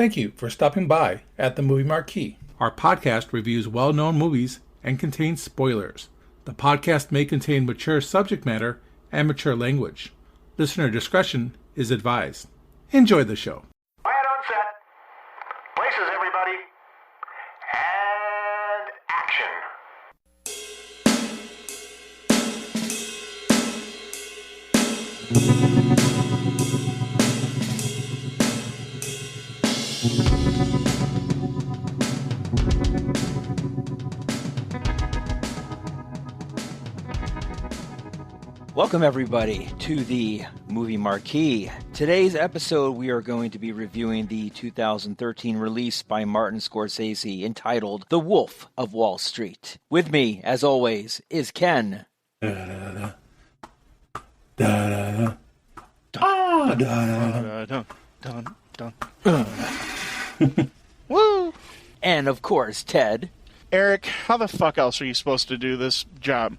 Thank you for stopping by at the Movie Marquee. Our podcast reviews well-known movies and contains spoilers. The podcast may contain mature subject matter and mature language. Listener discretion is advised. Enjoy the show. Quiet on set. Places, everybody. And action. Welcome, everybody, to the Movie Marquee. Today's episode, we are going to be reviewing the 2013 release by Martin Scorsese entitled The Wolf of Wall Street. With me, as always, is Ken. Woo! And, of course, Ted. Eric, how the fuck else are you supposed to do this job?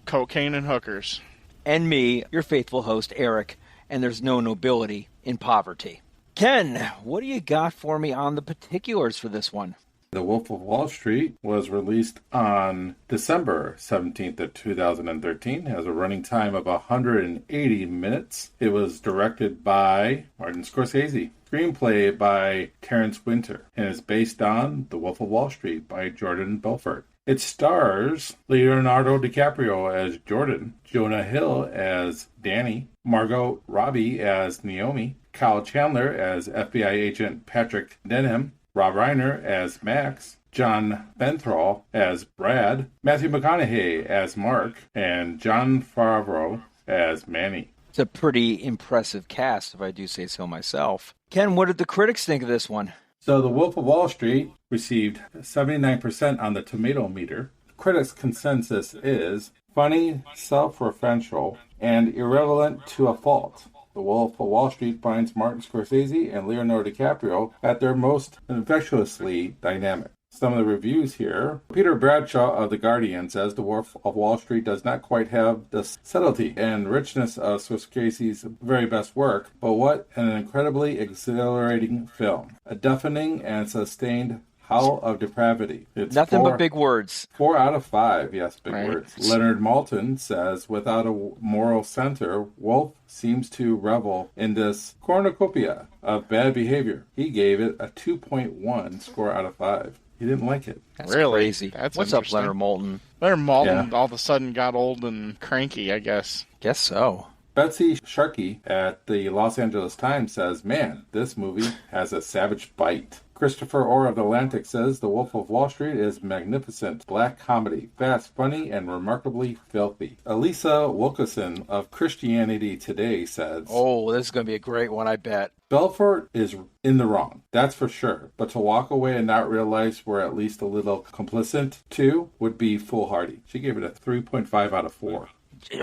Cocaine and hookers. And me, your faithful host, Eric, and there's no nobility in poverty. Ken, what do you got for me on the particulars for this one? The Wolf of Wall Street was released on December 17th of 2013. It has a running time of 180 minutes. It was directed by Martin Scorsese. Screenplay by Terrence Winter, and is based on The Wolf of Wall Street by Jordan Belfort. It stars Leonardo DiCaprio as Jordan, Jonah Hill as Danny, Margot Robbie as Naomi, Kyle Chandler as FBI agent Patrick Denham, Rob Reiner as Max, John Bernthal as Brad, Matthew McConaughey as Mark, and Jon Favreau as Manny. It's a pretty impressive cast, if I do say so myself. Ken, what did the critics think of this one? So The Wolf of Wall Street received 79% on the tomato meter. Critics' consensus is funny, self-referential, and irrelevant to a fault. The Wolf of Wall Street finds Martin Scorsese and Leonardo DiCaprio at their most infectiously dynamic. Some of the reviews here. Peter Bradshaw of The Guardian says The Wolf of Wall Street does not quite have the subtlety and richness of Scorsese's very best work, but what an incredibly exhilarating film. A deafening and sustained howl of depravity. It's Nothing but big words. 4 out of 5, yes, big Right. words. Leonard Maltin says, without a moral center, Wolf seems to revel in this cornucopia of bad behavior. He gave it a 2.1 score out of 5. He didn't like it. That's Really? crazy. That's What's up, interesting. Leonard Maltin? Leonard Maltin all of a sudden got old and cranky, I guess. Guess so. Betsy Sharkey at the Los Angeles Times says, man, this movie has a savage bite. Christopher Orr of The Atlantic says The Wolf of Wall Street is magnificent black comedy, fast, funny, and remarkably filthy. Elisa Wilkerson of Christianity Today says, Oh, this is going to be a great one, I bet. Belfort is in the wrong, that's for sure. But to walk away and not realize we're at least a little complicit too would be foolhardy. She gave it a 3.5 out of 4.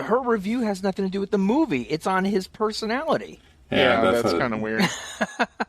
Her review has nothing to do with the movie. It's on his personality. Yeah, that's kind of weird.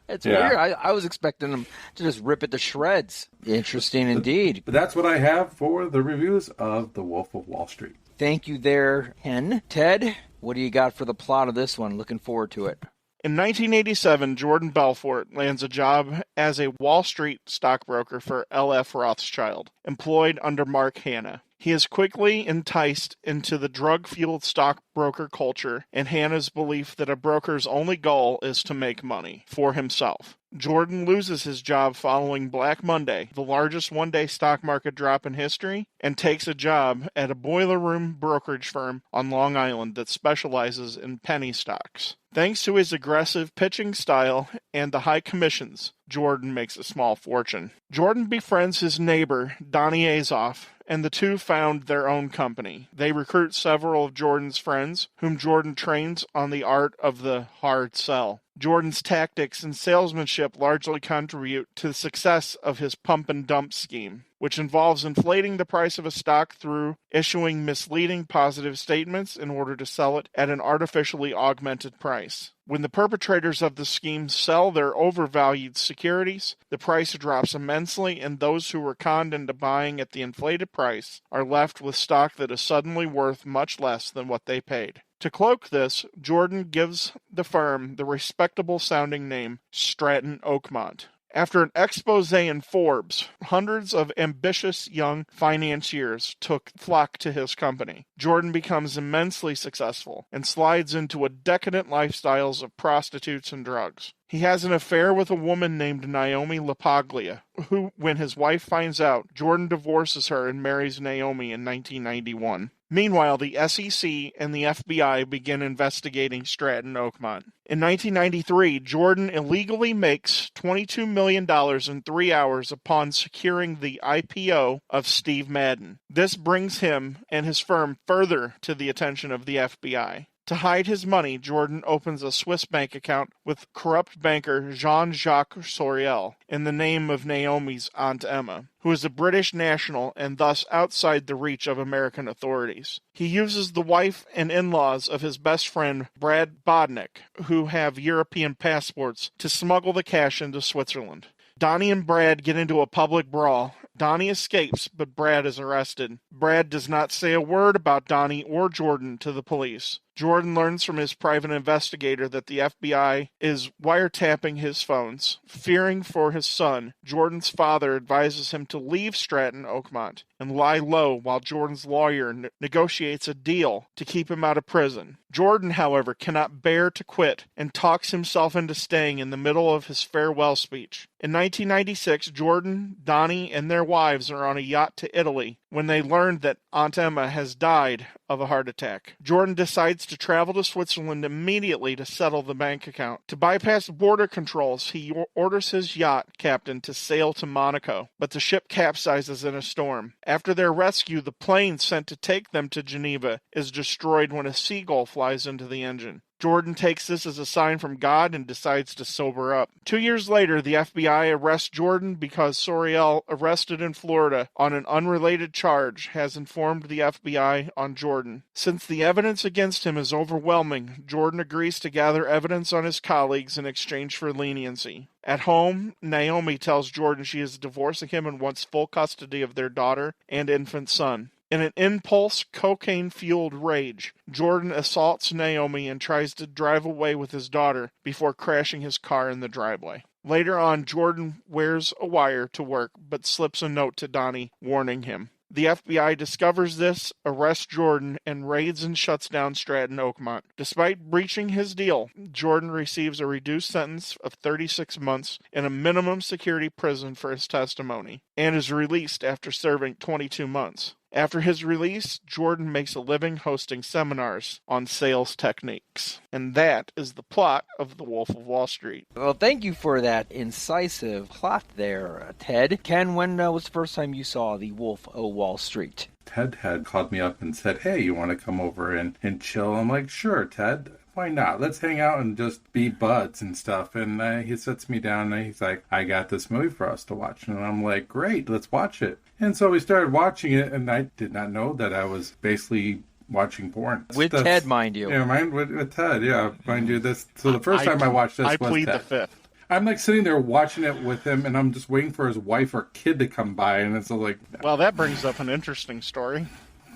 It's Yeah. weird. I was expecting him to just rip it to shreds. Interesting indeed. But that's what I have for the reviews of The Wolf of Wall Street. Thank you there, Ken. Ted, what do you got for the plot of this one? Looking forward to it. In 1987, Jordan Belfort lands a job as a Wall Street stockbroker for L.F. Rothschild, employed under Mark Hanna. He is quickly enticed into the drug-fueled stockbroker culture and Hanna's belief that a broker's only goal is to make money for himself. Jordan loses his job following Black Monday, the largest one-day stock market drop in history, and takes a job at a boiler room brokerage firm on Long Island that specializes in penny stocks. Thanks to his aggressive pitching style and the high commissions, Jordan makes a small fortune. Jordan befriends his neighbor, Donnie Azoff, and the two found their own company. They recruit several of Jordan's friends, whom Jordan trains on the art of the hard sell. Jordan's tactics and salesmanship largely contribute to the success of his pump and dump scheme, which involves inflating the price of a stock through issuing misleading positive statements in order to sell it at an artificially augmented price. When the perpetrators of the scheme sell their overvalued securities, the price drops immensely, and those who were conned into buying at the inflated price are left with stock that is suddenly worth much less than what they paid. To cloak this, Jordan gives the firm the respectable-sounding name Stratton Oakmont, After an expose in Forbes, hundreds of ambitious young financiers flock to his company. Jordan becomes immensely successful and slides into a decadent lifestyles of prostitutes and drugs. He has an affair with a woman named Naomi LaPaglia, who, when his wife finds out, Jordan divorces her and marries Naomi in 1991. Meanwhile, the SEC and the FBI begin investigating Stratton Oakmont. In 1993, Jordan illegally makes $22 million in 3 hours upon securing the IPO of Steve Madden. This brings him and his firm further to the attention of the FBI. To hide his money, Jordan opens a Swiss bank account with corrupt banker Jean-Jacques Soriel in the name of Naomi's Aunt Emma, who is a British national and thus outside the reach of American authorities. He uses the wife and in-laws of his best friend Brad Bodnick, who have European passports, to smuggle the cash into Switzerland. Donnie and Brad get into a public brawl. Donnie escapes, but Brad is arrested. Brad does not say a word about Donnie or Jordan to the police. Jordan learns from his private investigator that the FBI is wiretapping his phones. Fearing for his son, Jordan's father advises him to leave Stratton Oakmont and lie low while Jordan's lawyer negotiates a deal to keep him out of prison. Jordan, however, cannot bear to quit and talks himself into staying in the middle of his farewell speech. In 1996, Jordan, Donnie, and their wives are on a yacht to Italy when they learn that Aunt Emma has died of a heart attack. Jordan decides to travel to Switzerland immediately to settle the bank account. To bypass border controls, he orders his yacht captain to sail to Monaco, but the ship capsizes in a storm. After their rescue, the plane sent to take them to Geneva is destroyed when a seagull flies into the engine. Jordan takes this as a sign from God and decides to sober up. 2 years later, the FBI arrests Jordan because Soriel, arrested in Florida on an unrelated charge, has informed the FBI on Jordan. Since the evidence against him is overwhelming, Jordan agrees to gather evidence on his colleagues in exchange for leniency. At home, Naomi tells Jordan she is divorcing him and wants full custody of their daughter and infant son. In an impulse, cocaine-fueled rage, Jordan assaults Naomi and tries to drive away with his daughter before crashing his car in the driveway. Later on, Jordan wears a wire to work but slips a note to Donnie warning him. The FBI discovers this, arrests Jordan, and raids and shuts down Stratton Oakmont. Despite breaching his deal, Jordan receives a reduced sentence of 36 months in a minimum security prison for his testimony, and is released after serving 22 months. After his release, Jordan makes a living hosting seminars on sales techniques. And that is the plot of The Wolf of Wall Street. Well, thank you for that incisive plot there, Ted. Ken, when was the first time you saw The Wolf of Wall Street? Ted had called me up and said, hey, you want to come over and chill? I'm like, sure, Ted. Why not? Let's hang out and just be buds and stuff. And he sits me down and he's like, I got this movie for us to watch. And I'm like, great, let's watch it. And so we started watching it, and I did not know that I was basically watching porn. With Ted, mind you. Yeah, with Ted, yeah. Mind you, this. So the first time I watched this was Ted. I plead the fifth. I'm like sitting there watching it with him, and I'm just waiting for his wife or kid to come by, and it's like... Well, that brings up an interesting story.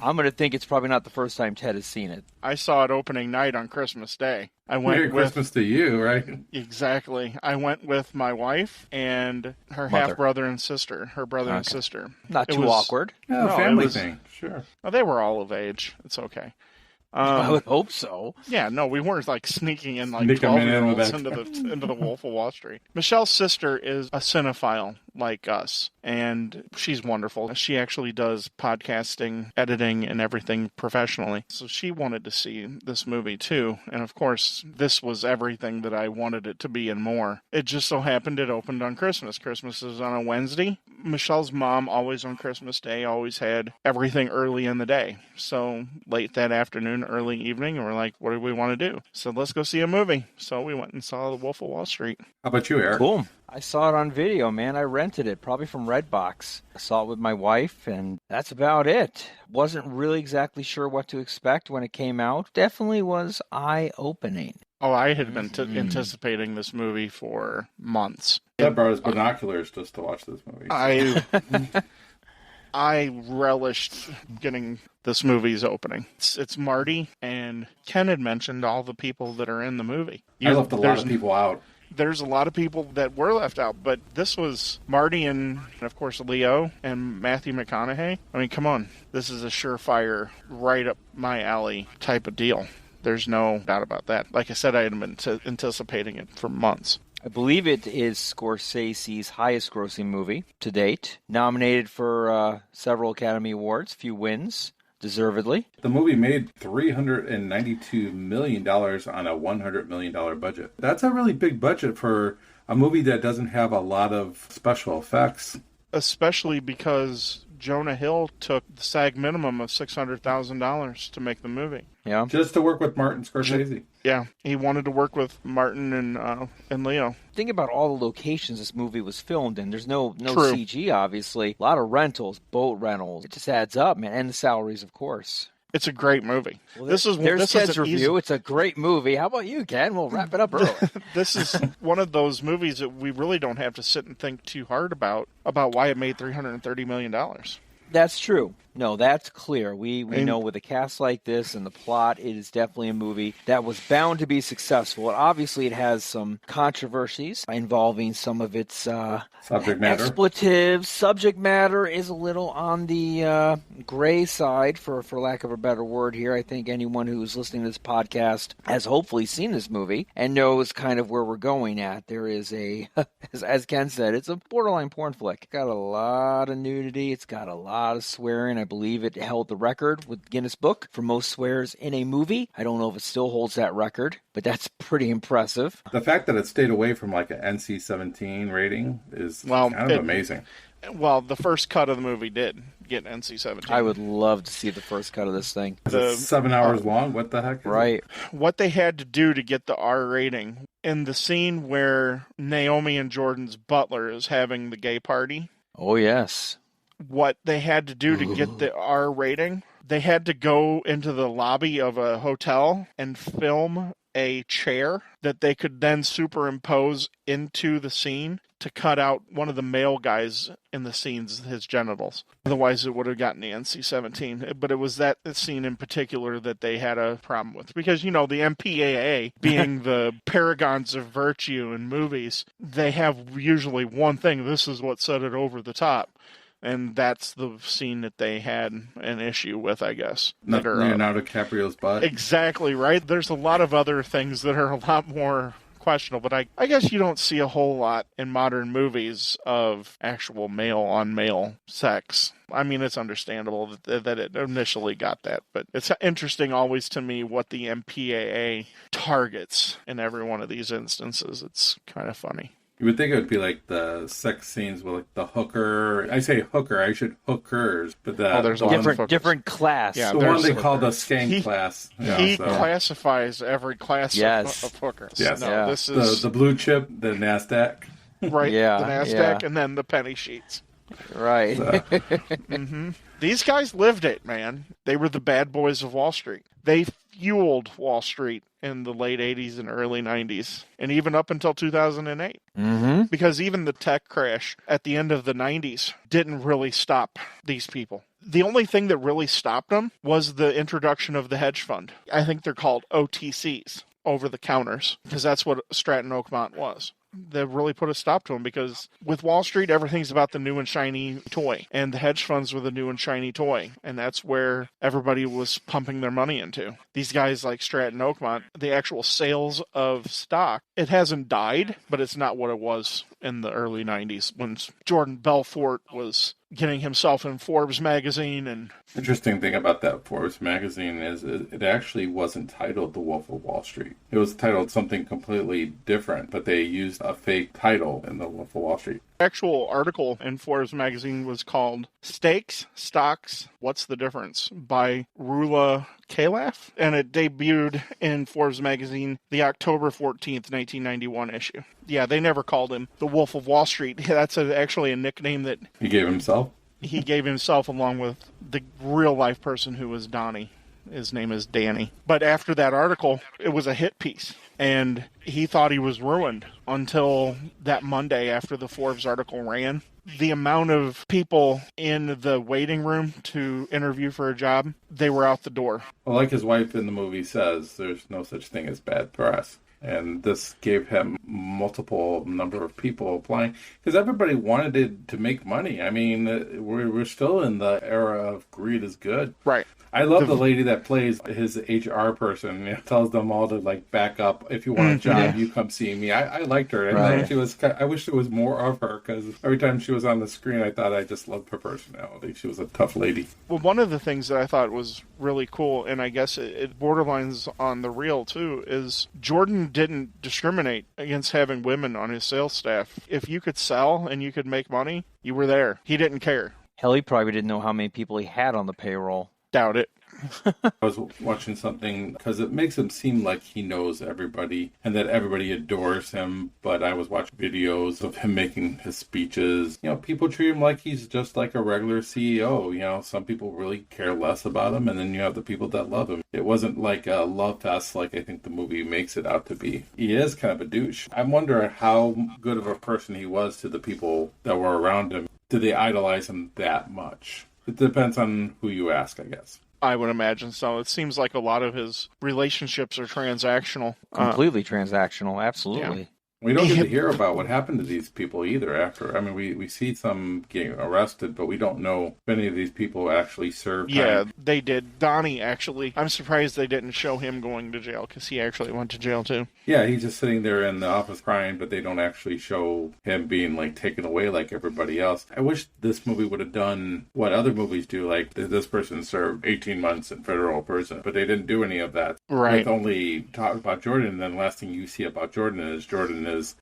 I'm going to think it's probably not the first time Ted has seen it. I saw it opening night on Christmas Day. Merry Christmas to you, right? Exactly. I went with my wife and her half-brother and sister, her brother and sister. Not too awkward. Yeah, no, family thing, sure. Well, they were all of age. It's okay. I would hope so. Yeah, no, we weren't like sneaking in like 12-year-olds into the Wolf of Wall Street. Michelle's sister is a cinephile like us, and she's wonderful. She actually does podcasting, editing, and everything professionally. So she wanted to see this movie too, and of course, this was everything that I wanted it to be and more. It just so happened it opened on Christmas. Christmas is on a Wednesday. Michelle's mom, always on Christmas Day, always had everything early in the day. So late that afternoon, early evening, we're like, what do we want to do? So let's go see a movie. So we went and saw The Wolf of Wall Street. How about you, Eric? Cool. I saw it on video, man. I rented it, probably from Redbox. I saw it with my wife, and that's about it. Wasn't really exactly sure what to expect when it came out. Definitely was eye-opening. Oh, I had been anticipating this movie for months. Ted brought his binoculars just to watch this movie. I relished getting this movie's opening. It's Marty, and Ken had mentioned all the people that are in the movie. I left a lot of people out. there's a lot of people that were left out, but this was Marty and of course, Leo and Matthew McConaughey. I mean, come on. This is a surefire, right up my alley type of deal. There's no doubt about that. Like I said, I had been anticipating it for months. I believe it is Scorsese's highest-grossing movie to date. Nominated for several Academy Awards, few wins, deservedly. The movie made $392 million on a $100 million budget. That's a really big budget for a movie that doesn't have a lot of special effects. Especially because Jonah Hill took the SAG minimum of $600,000 to make the movie. Yeah. Just to work with Martin Scorsese. Yeah, he wanted to work with Martin and Leo. Think about all the locations this movie was filmed in. There's no True. CG, obviously. A lot of rentals, boat rentals. It just adds up, man. And the salaries, of course. It's a great movie. Well, There's Ted's review. It's a great movie. How about you, Ken? We'll wrap it up early. This is one of those movies that we really don't have to sit and think too hard about why it made $330 million. That's true. No, that's clear. We know with a cast like this and the plot, it is definitely a movie that was bound to be successful. And obviously, it has some controversies involving some of its Subject matter. expletives. Subject matter is a little on the gray side, for lack of a better word here. I think anyone who's listening to this podcast has hopefully seen this movie and knows kind of where we're going at. There is as Ken said, it's a borderline porn flick. It's got a lot of nudity. It's got a lot of swearing. I believe it held the record with Guinness Book for most swears in a movie. I don't know if it still holds that record, but that's pretty impressive. The fact that it stayed away from like an NC-17 rating is kind of amazing. Well, the first cut of the movie did get NC-17. I would love to see the first cut of this thing. It's 7 hours long? What the heck? Right. What they had to do to get the R rating, in the scene where Naomi and Jordan's butler is having the gay party. Oh, yes. What they had to do to get the R rating, they had to go into the lobby of a hotel and film a chair that they could then superimpose into the scene to cut out one of the male guys in the scenes, his genitals. Otherwise, it would have gotten the NC-17. But it was that scene in particular that they had a problem with. Because, you know, the MPAA, being the paragons of virtue in movies, they have usually one thing. This is what set it over the top. And that's the scene that they had an issue with, I guess. Leonardo DiCaprio's butt. Exactly, right? There's a lot of other things that are a lot more questionable, but I guess you don't see a whole lot in modern movies of actual male-on-male sex. I mean, it's understandable that it initially got that, but it's interesting always to me what the MPAA targets in every one of these instances. It's kind of funny. You would think it would be like the sex scenes with like the hooker. I say hooker, I should hookers, but there's different class. Yeah, the one they call the skank class. He classifies every class of hookers. Yes. No, this is the blue chip, the NASDAQ. Right, Yeah, the NASDAQ, yeah. and then the penny sheets. Right. These guys lived it, man. They were the bad boys of Wall Street. They fueled Wall Street in the late 80s and early 90s, and even up until 2008. Mm-hmm. Because even the tech crash at the end of the 90s didn't really stop these people. The only thing that really stopped them was the introduction of the hedge fund. I think they're called OTCs, over the counters, because that's what Stratton Oakmont was. That really put a stop to them, because with Wall Street, everything's about the new and shiny toy, and the hedge funds were the new and shiny toy, and that's where everybody was pumping their money into. These guys like Stratton Oakmont, the actual sales of stock, it hasn't died, but it's not what it was in the early 90s when Jordan Belfort was getting himself in Forbes magazine. And interesting thing about that Forbes magazine is it actually wasn't titled The Wolf of Wall Street. It was titled something completely different, but they used a fake title in The Wolf of Wall Street. The actual article in Forbes magazine was called Stakes, Stocks, What's the Difference? By Rula Calaf, and it debuted in Forbes magazine the October 14th, 1991 issue. Yeah, they never called him the Wolf of Wall Street. That's actually a nickname that He gave himself? He gave himself, along with the real-life person who was Donnie. His name is Danny. But after that article, it was a hit piece, and he thought he was ruined until that Monday after the Forbes article ran. The amount of people in the waiting room to interview for a job, they were out the door. Well, like his wife in the movie says, there's no such thing as bad press. And this gave him multiple number of people applying because everybody wanted it to make money. I mean, we're still in the era of greed is good. Right. I love the lady that plays his HR person. Tells them all to like back up. If you want a job, you come see me. I liked her. Right. She was. I wish there was more of her because every time she was on the screen, I thought I just loved her personality. She was a tough lady. Well, one of the things that I thought was really cool, and I guess it borderlines on the real too, is Jordan didn't discriminate against having women on his sales staff. If you could sell and you could make money, you were there. He didn't care. Hell, he probably didn't know how many people he had on the payroll. Doubt it. I was watching something because it makes him seem like he knows everybody and that everybody adores him. But I was watching videos of him making his speeches. People treat him like he's just like a regular CEO. Some people really care less about him, and then you have the people that love him. It wasn't like a love fest like I think the movie makes it out to be. He is kind of a douche. I wonder how good of a person he was to the people that were around him. Did they idolize him that much? It depends on who you ask, I guess. I would imagine so. It seems like a lot of his relationships are transactional. Completely transactional, absolutely. Yeah. We don't get to hear about what happened to these people either after. I mean, we see some getting arrested, but we don't know if any of these people actually served time. Yeah, they did. Donnie, actually. I'm surprised they didn't show him going to jail, because he actually went to jail, too. Yeah, he's just sitting there in the office crying, but they don't actually show him being, taken away like everybody else. I wish this movie would have done what other movies do, like this person served 18 months in federal prison, but they didn't do any of that. Right. Only talk about Jordan, and then the last thing you see about Jordan is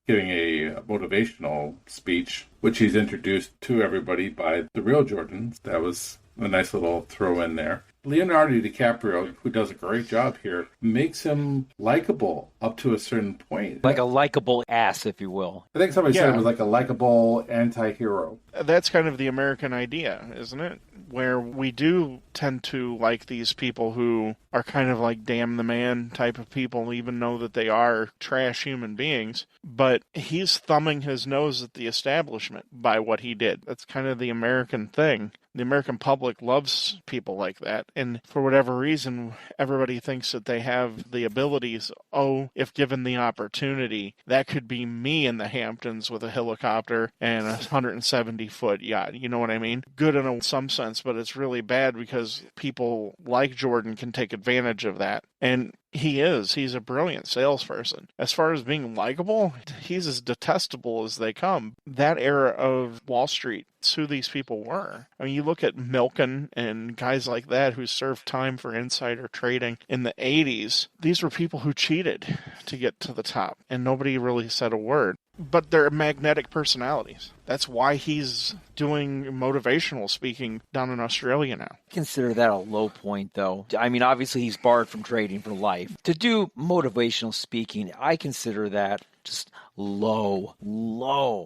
giving a motivational speech, which he's introduced to everybody by the real Jordan. That was a nice little throw in there. Leonardo DiCaprio, who does a great job here, makes him likable up to a certain point. Like a likable ass, if you will. I think somebody said it was like a likable anti-hero. That's kind of the American idea, isn't it? Where we do tend to like these people who are kind of like damn the man type of people, even though that they are trash human beings. But he's thumbing his nose at the establishment by what he did. That's kind of the American thing. The American public loves people like that. And for whatever reason, everybody thinks that they have the abilities. Oh, if given the opportunity, that could be me in the Hamptons with a helicopter and a 170-foot yacht. You know what I mean? Good in some sense, but it's really bad because people like Jordan can take advantage of that. And he's a brilliant salesperson. As far as being likable, he's as detestable as they come. That era of Wall Street, it's who these people were. I mean, you look at Milken and guys like that who served time for insider trading in the 80s. These were people who cheated to get to the top, and nobody really said a word. But they're magnetic personalities. That's why he's doing motivational speaking down in Australia now. I consider that a low point, though. I mean, obviously he's barred from trading for life. To do motivational speaking, I consider that just low.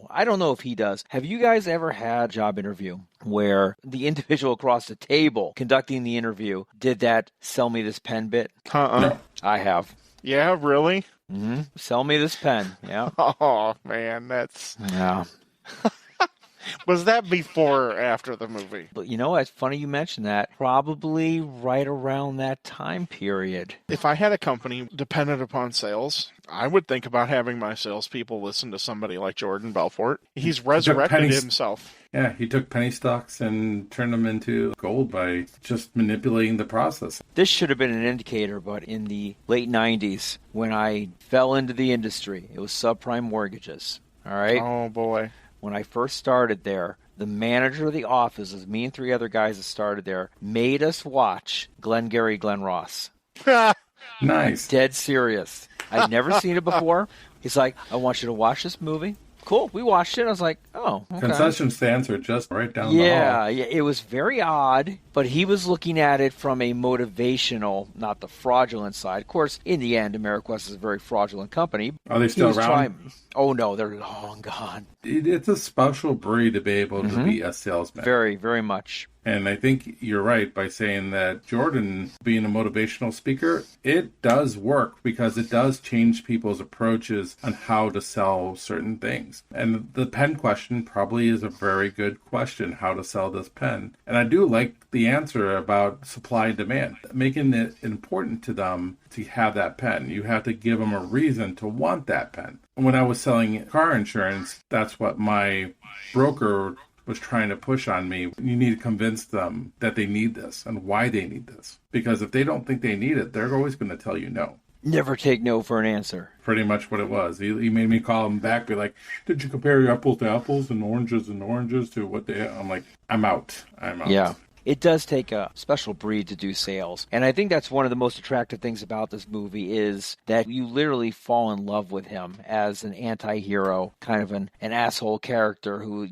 I don't know if he does. Have you guys ever had a job interview where the individual across the table conducting the interview did that sell me this pen bit? No. I have. Yeah, really? Mm-hmm. Sell me this pen. Yeah. Oh, man, that's... Yeah. Was that before or after the movie? But you know, it's funny you mentioned that. Probably right around that time period. If I had a company dependent upon sales, I would think about having my salespeople listen to somebody like Jordan Belfort. He's resurrected himself. Yeah, he took penny stocks and turned them into gold by just manipulating the process. This should have been an indicator, but in the late 90s, when I fell into the industry, it was subprime mortgages. All right? Oh, boy. When I first started there, the manager of the office, as me and 3 other guys that started there, made us watch Glengarry Glen Ross. Nice. Dead serious. I'd never seen it before. He's like, I want you to watch this movie. Cool. We watched it. I was like, oh, okay. Concession stands are just right down the hall. Yeah, it was very odd, but he was looking at it from a motivational, not the fraudulent side. Of course, in the end, AmeriQuest is a very fraudulent company. Are they still around? Oh, no, they're long gone. It's a special breed to be able to be a salesman. Very, very much. And I think you're right by saying that Jordan, being a motivational speaker, it does work because it does change people's approaches on how to sell certain things. And the pen question probably is a very good question, how to sell this pen. And I do like the answer about supply and demand, making it important to them to have that pen. You have to give them a reason to want that pen. When I was selling car insurance, that's what my broker was trying to push on me. You need to convince them that they need this and why they need this. Because if they don't think they need it, they're always going to tell you no. Never take no for an answer. Pretty much what it was. He made me call him back, be like, did you compare your apples to apples and oranges to what they... I'm like, I'm out. Yeah. It does take a special breed to do sales. And I think that's one of the most attractive things about this movie is that you literally fall in love with him as an anti-hero, kind of an asshole character who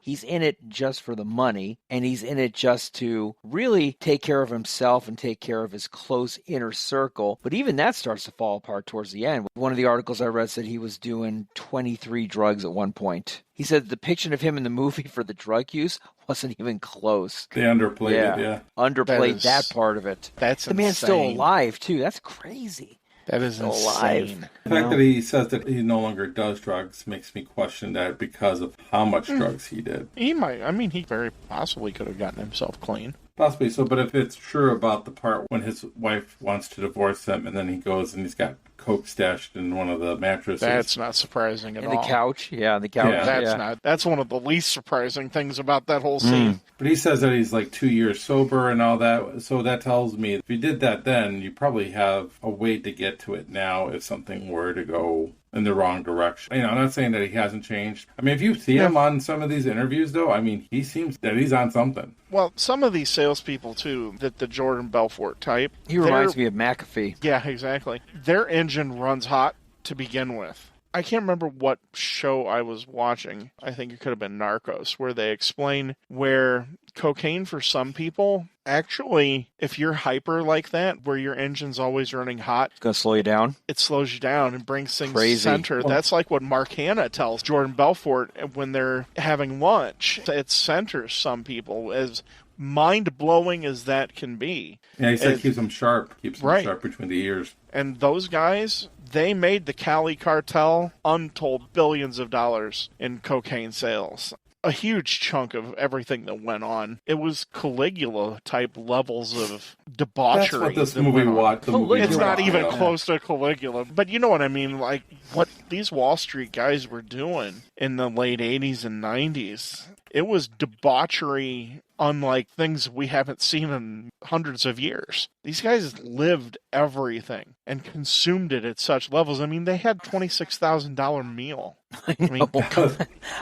he's in it just for the money, and he's in it just to really take care of himself and take care of his close inner circle. But even that starts to fall apart towards the end. One of the articles I read said he was doing 23 drugs at one point. He said the depiction of him in the movie for the drug use wasn't even close. They underplayed it, yeah. Underplayed that part of it. That's the man's still alive, too. That's crazy. That is still insane. Alive. The fact that he says that he no longer does drugs makes me question that because of how much drugs he did. He might. I mean, he very possibly could have gotten himself clean. Possibly so, but if it's true about the part when his wife wants to divorce him and then he goes and he's got coke stashed in one of the mattresses. That's not surprising at all. In the couch? Yeah, the couch. Yeah, that's one of the least surprising things about that whole scene. But he says that he's like 2 years sober and all that, so that tells me if you did that then, you probably have a way to get to it now if something were to go in the wrong direction. I'm not saying that he hasn't changed. I mean, if you see him on some of these interviews, though, I mean, he seems that he's on something. Well, some of these salespeople, too, that the Jordan Belfort type... He reminds me of McAfee. Yeah, exactly. Their engine runs hot to begin with. I can't remember what show I was watching. I think it could have been Narcos, where they explain where cocaine for some people, actually, if you're hyper like that, where your engine's always running hot, it's going to slow you down. It slows you down and brings things Crazy. center. That's like what Mark Hanna tells Jordan Belfort when they're having lunch. It centers some people as mind-blowing as that can be. Yeah, he said it keeps them sharp. Keeps them sharp between the ears. And those guys, they made the Cali cartel untold billions of dollars in cocaine sales. A huge chunk of everything that went on. It was Caligula-type levels of debauchery. That's what this movie was. It's not even close to Caligula. But you know what I mean? Like, what these Wall Street guys were doing in the late 80s and 90s, it was debauchery unlike things we haven't seen in hundreds of years. These guys lived everything and consumed it at such levels. I mean, they had $26,000 meal. I mean,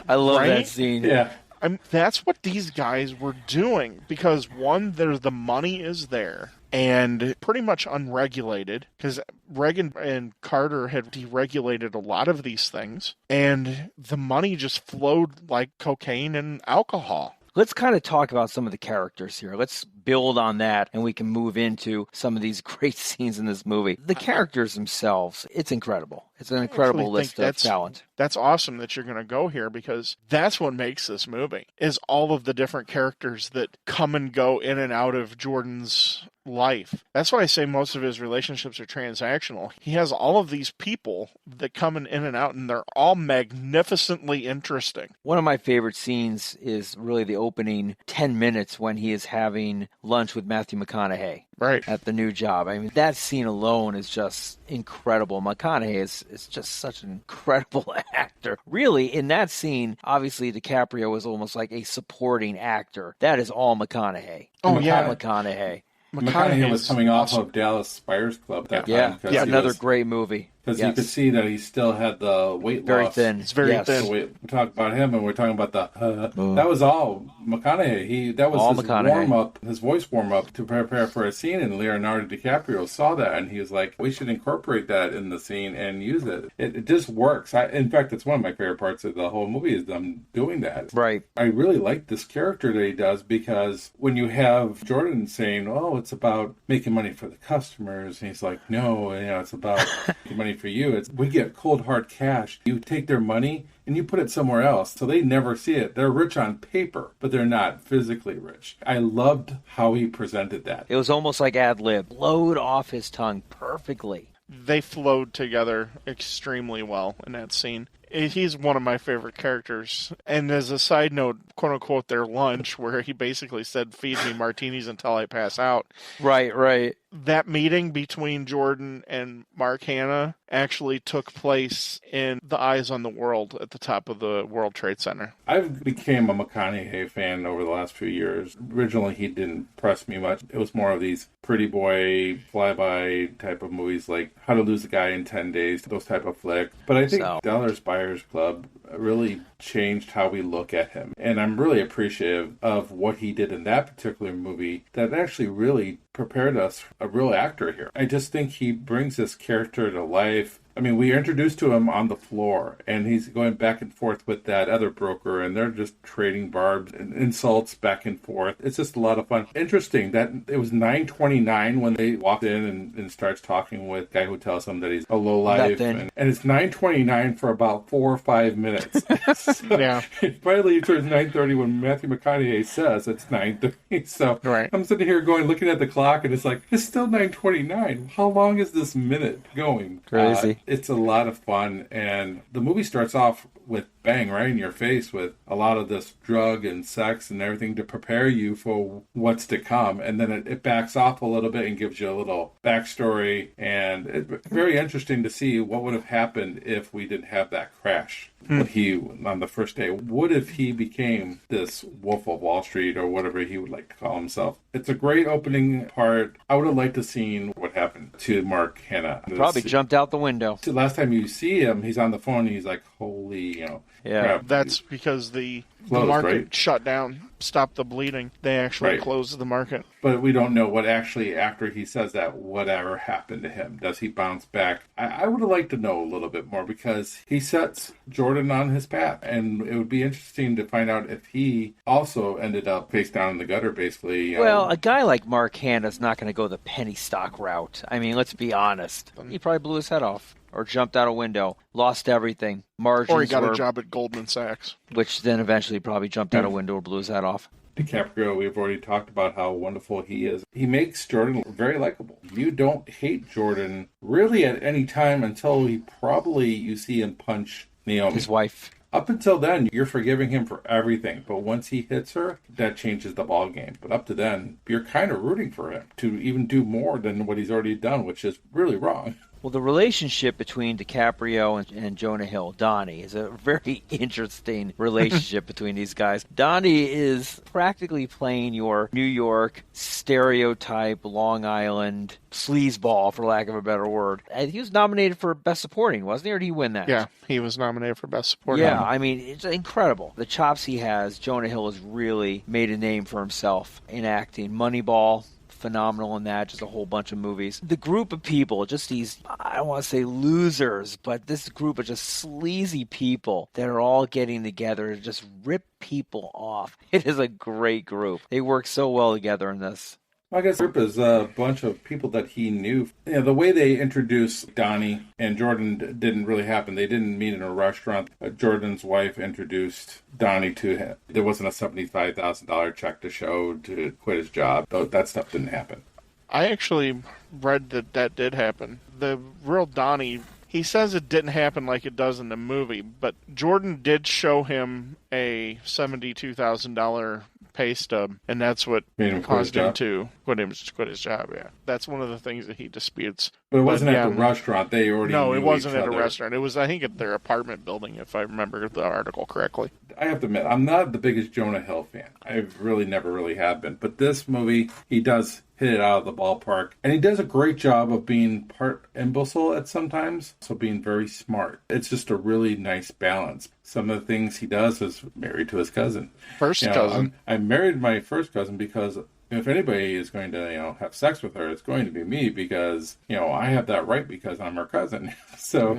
I love that scene. Yeah. That's what these guys were doing because, one, the money is there and pretty much unregulated because Reagan and Carter had deregulated a lot of these things, and the money just flowed like cocaine and alcohol. Let's kind of talk about some of the characters here. Let's build on that, and we can move into some of these great scenes in this movie. The characters themselves, it's incredible. It's an incredible list of talent. That's awesome that you're going to go here because that's what makes this movie, is all of the different characters that come and go in and out of Jordan's life. That's why I say most of his relationships are transactional. He has all of these people that come in and out, and they're all magnificently interesting. One of my favorite scenes is really the opening 10 minutes when he is having lunch with Matthew McConaughey. Right. At the new job. I mean, that scene alone is just incredible. McConaughey is just such an incredible actor. Really, in that scene, obviously DiCaprio was almost like a supporting actor. That is all McConaughey. Oh, yeah. McConaughey. McConaughey was coming off of Dallas Buyers Club that time. Yeah, another great movie. Because you could see that he still had the weight very loss. Thin. It's very thin. So we talk about him, and we're talking about that was all McConaughey. That was all his warm-up, his voice warm-up to prepare for a scene, and Leonardo DiCaprio saw that, and he was like, we should incorporate that in the scene and use it. It just works. In fact, it's one of my favorite parts of the whole movie is them doing that. Right. I really like this character that he does because when you have Jordan saying, oh, it's about making money for the customers, and he's like, no, it's about making money for you. We get cold hard cash. You take their money and you put it somewhere else, so they never see it. They're rich on paper, but they're not physically rich. I loved how he presented that. It was almost like ad-lib. Flowed off his tongue perfectly. They flowed together extremely well in that scene. He's one of my favorite characters. And as a side note, quote-unquote, their lunch, where he basically said, feed me martinis until I pass out. Right. That meeting between Jordan and Mark Hanna actually took place in the Eyes on the World at the top of the World Trade Center. I've became a McConaughey fan over the last few years. Originally, he didn't press me much. It was more of these pretty boy, flyby type of movies like How to Lose a Guy in 10 Days, those type of flicks. But I think Dallas Buyers Club really changed how we look at him. And I'm really appreciative of what he did in that particular movie that actually really prepared us a real actor here. I just think he brings this character to life. I mean, we are introduced to him on the floor, and he's going back and forth with that other broker, and they're just trading barbs and insults back and forth. It's just a lot of fun. Interesting that it was 9:29 when they walked in and starts talking with the guy who tells him that he's a lowlife. And it's 9:29 for about 4 or 5 minutes. So yeah. Finally, it turns 9:30 when Matthew McConaughey says it's 9:30. So right. I'm sitting here looking at the clock, and it's like, it's still 9:29. How long is this minute going? Crazy. It's a lot of fun, and the movie starts off with bang right in your face with a lot of this drug and sex and everything to prepare you for what's to come, and then it backs off a little bit and gives you a little backstory, and it's very interesting to see what would have happened if we didn't have that crash. He, on the first day, what if he became this Wolf of Wall Street or whatever he would like to call himself? It's a great opening part. I would have liked to seen what happened to Mark Hanna. Probably jumped out the window. The last time you see him, he's on the phone and he's like, holy, crap. That's because the Closed, market right? shut down, stopped the bleeding. They actually closed the market. But we don't know what actually, after he says that, whatever happened to him. Does he bounce back? I would have liked to know a little bit more because he sets Jordan on his path. And it would be interesting to find out if he also ended up face down in the gutter, basically. Well, a guy like Mark Hanna's not going to go the penny stock route. I mean, let's be honest. He probably blew his head off. Or jumped out a window, lost everything. Margins or he got a job at Goldman Sachs. Which then eventually probably jumped out a window or blew his head off. DiCaprio, we've already talked about how wonderful he is. He makes Jordan very likable. You don't hate Jordan really at any time until you see him punch Naomi. His wife. Up until then, you're forgiving him for everything. But once he hits her, that changes the ball game. But up to then, you're kind of rooting for him to even do more than what he's already done, which is really wrong. Well, the relationship between DiCaprio and Jonah Hill, Donnie, is a very interesting relationship between these guys. Donnie is practically playing your New York stereotype, Long Island sleazeball, for lack of a better word. And he was nominated for Best Supporting, wasn't he? Or did he win that? Yeah, he was nominated for Best Supporting. Yeah, I mean, it's incredible. The chops he has, Jonah Hill has really made a name for himself in acting. Moneyball, phenomenal in that, just a whole bunch of movies. The group of people, just these, I don't want to say losers, but this group of just sleazy people that are all getting together to just rip people off. It is a great group. They work so well together in this. I guess the group is a bunch of people that he knew. The way they introduced Donnie and Jordan didn't really happen. They didn't meet in a restaurant. Jordan's wife introduced Donnie to him. There wasn't a $75,000 check to show to quit his job. That stuff didn't happen. I actually read that did happen. The real Donnie, he says it didn't happen like it does in the movie, but Jordan did show him a $72,000 pay stub, and that's what caused him to quit his job. Yeah, that's one of the things that he disputes. But it wasn't at the restaurant. They already no, knew it wasn't each at other. a restaurant. It was, I think, at their apartment building, if I remember the article correctly. I have to admit, I'm not the biggest Jonah Hill fan. I really never have been. But this movie, he does hit it out of the ballpark. And he does a great job of being part imbecile at sometimes, so being very smart. It's just a really nice balance. Some of the things he does is married to his cousin. First cousin. I married my first cousin because if anybody is going to, have sex with her, it's going to be me because, I have that right because I'm her cousin. So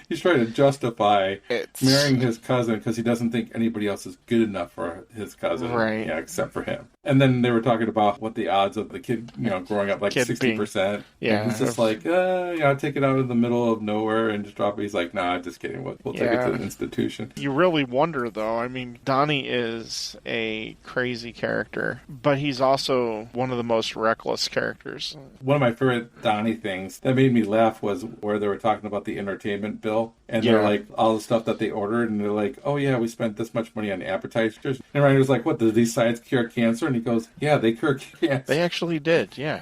he's trying to justify marrying his cousin because he doesn't think anybody else is good enough for his cousin, right? Yeah, except for him. And then they were talking about what the odds of the kid, growing up like 60%. Yeah, and he's just like, take it out in the middle of nowhere and just drop it. He's like, nah, just kidding. We'll take it to the institution. You really wonder, though. I mean, Donnie is a crazy character, but he's also one of the most reckless characters. One of my favorite Donnie things that made me laugh was where they were talking about the entertainment bill, and they're like, all the stuff that they ordered, and they're like, oh yeah, we spent this much money on appetizers. And Reiner's like, what, do these sides cure cancer? And he goes, yeah, they cure cancer. They actually did, yeah.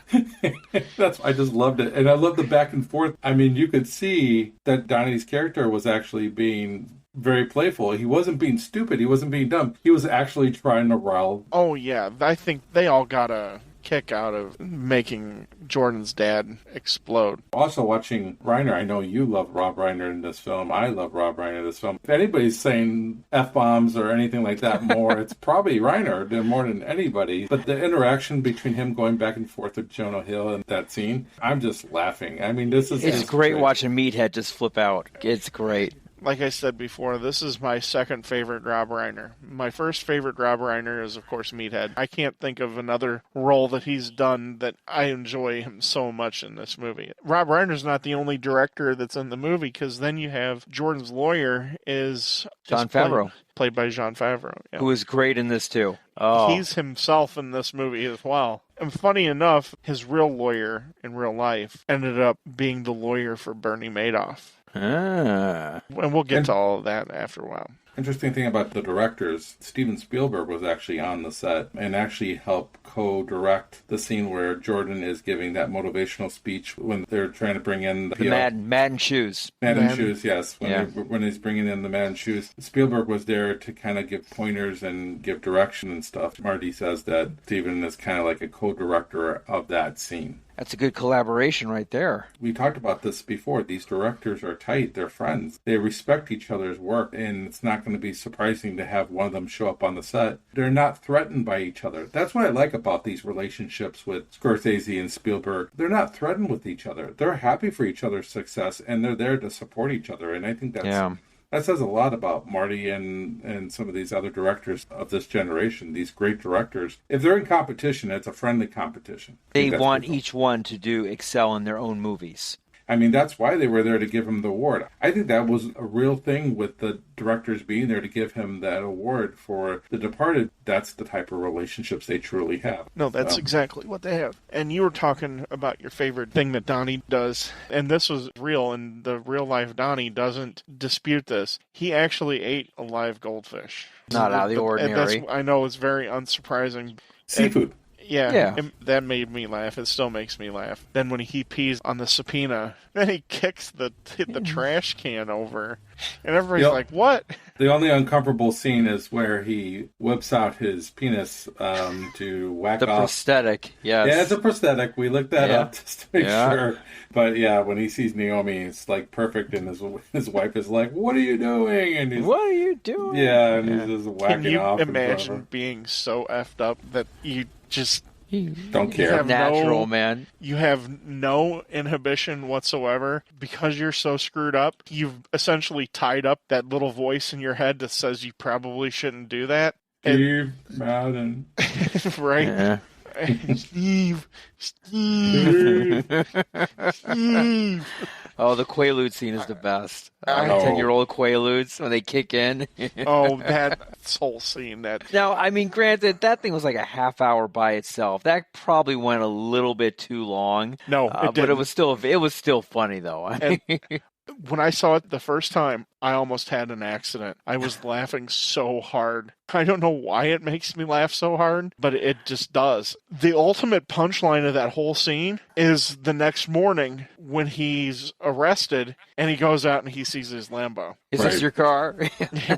I just loved it. And I love the back and forth. I mean, you could see that Donnie's character was actually being very playful. He wasn't being stupid. He wasn't being dumb. He was actually trying to rile. Oh, yeah. I think they all got a kick out of making Jordan's dad explode. Also watching Reiner, I know you love Rob Reiner in this film. I love Rob Reiner in this film. If anybody's saying F-bombs or anything like that more, it's probably Reiner more than anybody. But the interaction between him going back and forth with Jonah Hill in that scene, I'm just laughing. I mean, it's great watching Meathead just flip out. It's great. Like I said before, this is my second favorite Rob Reiner. My first favorite Rob Reiner is, of course, Meathead. I can't think of another role that he's done that I enjoy him so much in this movie. Rob Reiner's not the only director that's in the movie, because then you have Jordan's lawyer is Jon Favreau. Played by Jon Favreau. Yeah. Who is great in this, too. Oh. He's himself in this movie as well. And funny enough, his real lawyer in real life ended up being the lawyer for Bernie Madoff. And we'll get to all of that after a while. Interesting thing about the directors, Steven Spielberg was actually on the set and actually helped co-direct the scene where Jordan is giving that motivational speech when they're trying to bring in the Madden shoes. Madden shoes, yes. When he's bringing in the Madden shoes. Spielberg was there to kind of give pointers and give direction and stuff. Marty says that Steven is kind of like a co-director of that scene. That's a good collaboration right there. We talked about this before. These directors are tight. They're friends. They respect each other's work, and it's not going to be surprising to have one of them show up on the set. They're not threatened by each other. That's what I like about these relationships with Scorsese and Spielberg. They're not threatened with each other. They're happy for each other's success, and they're there to support each other. And I think that's... That says a lot about Marty and some of these other directors of this generation, these great directors. If they're in competition, it's a friendly competition. They want each one to excel in their own movies. I mean, that's why they were there to give him the award. I think that was a real thing with the directors being there to give him that award for The Departed. That's the type of relationships they truly have. No, that's exactly what they have. And you were talking about your favorite thing that Donnie does, and this was real, and the real-life Donnie doesn't dispute this. He actually ate a live goldfish. Not out of the ordinary. I know it's very unsurprising. Seafood. Yeah. That made me laugh. It still makes me laugh. Then when he pees on the subpoena, then he kicks the trash can over. And everybody's like, what? The only uncomfortable scene is where he whips out his penis to whack off. The prosthetic, yes. Yeah, it's a prosthetic. We looked that up just to make sure. But yeah, when he sees Naomi, it's like perfect, and his wife is like, what are you doing? And what are you doing? Yeah, and he's just whacking off. Can you imagine being so effed up that you just... don't care. Natural, man. You have no inhibition whatsoever. Because you're so screwed up, you've essentially tied up that little voice in your head that says you probably shouldn't do that. Steve Madden. Right? Yeah. Steve. Oh, the Quaalude scene is the best. 10-year-old Quaaludes when they kick in. Oh, that whole scene. Now, I mean, granted, that thing was like a half hour by itself. That probably went a little bit too long. No, but it was still funny though. When I saw it the first time, I almost had an accident. I was laughing so hard. I don't know why it makes me laugh so hard, but it just does. The ultimate punchline of that whole scene is the next morning when he's arrested and he goes out and he sees his Lambo. Is this your car?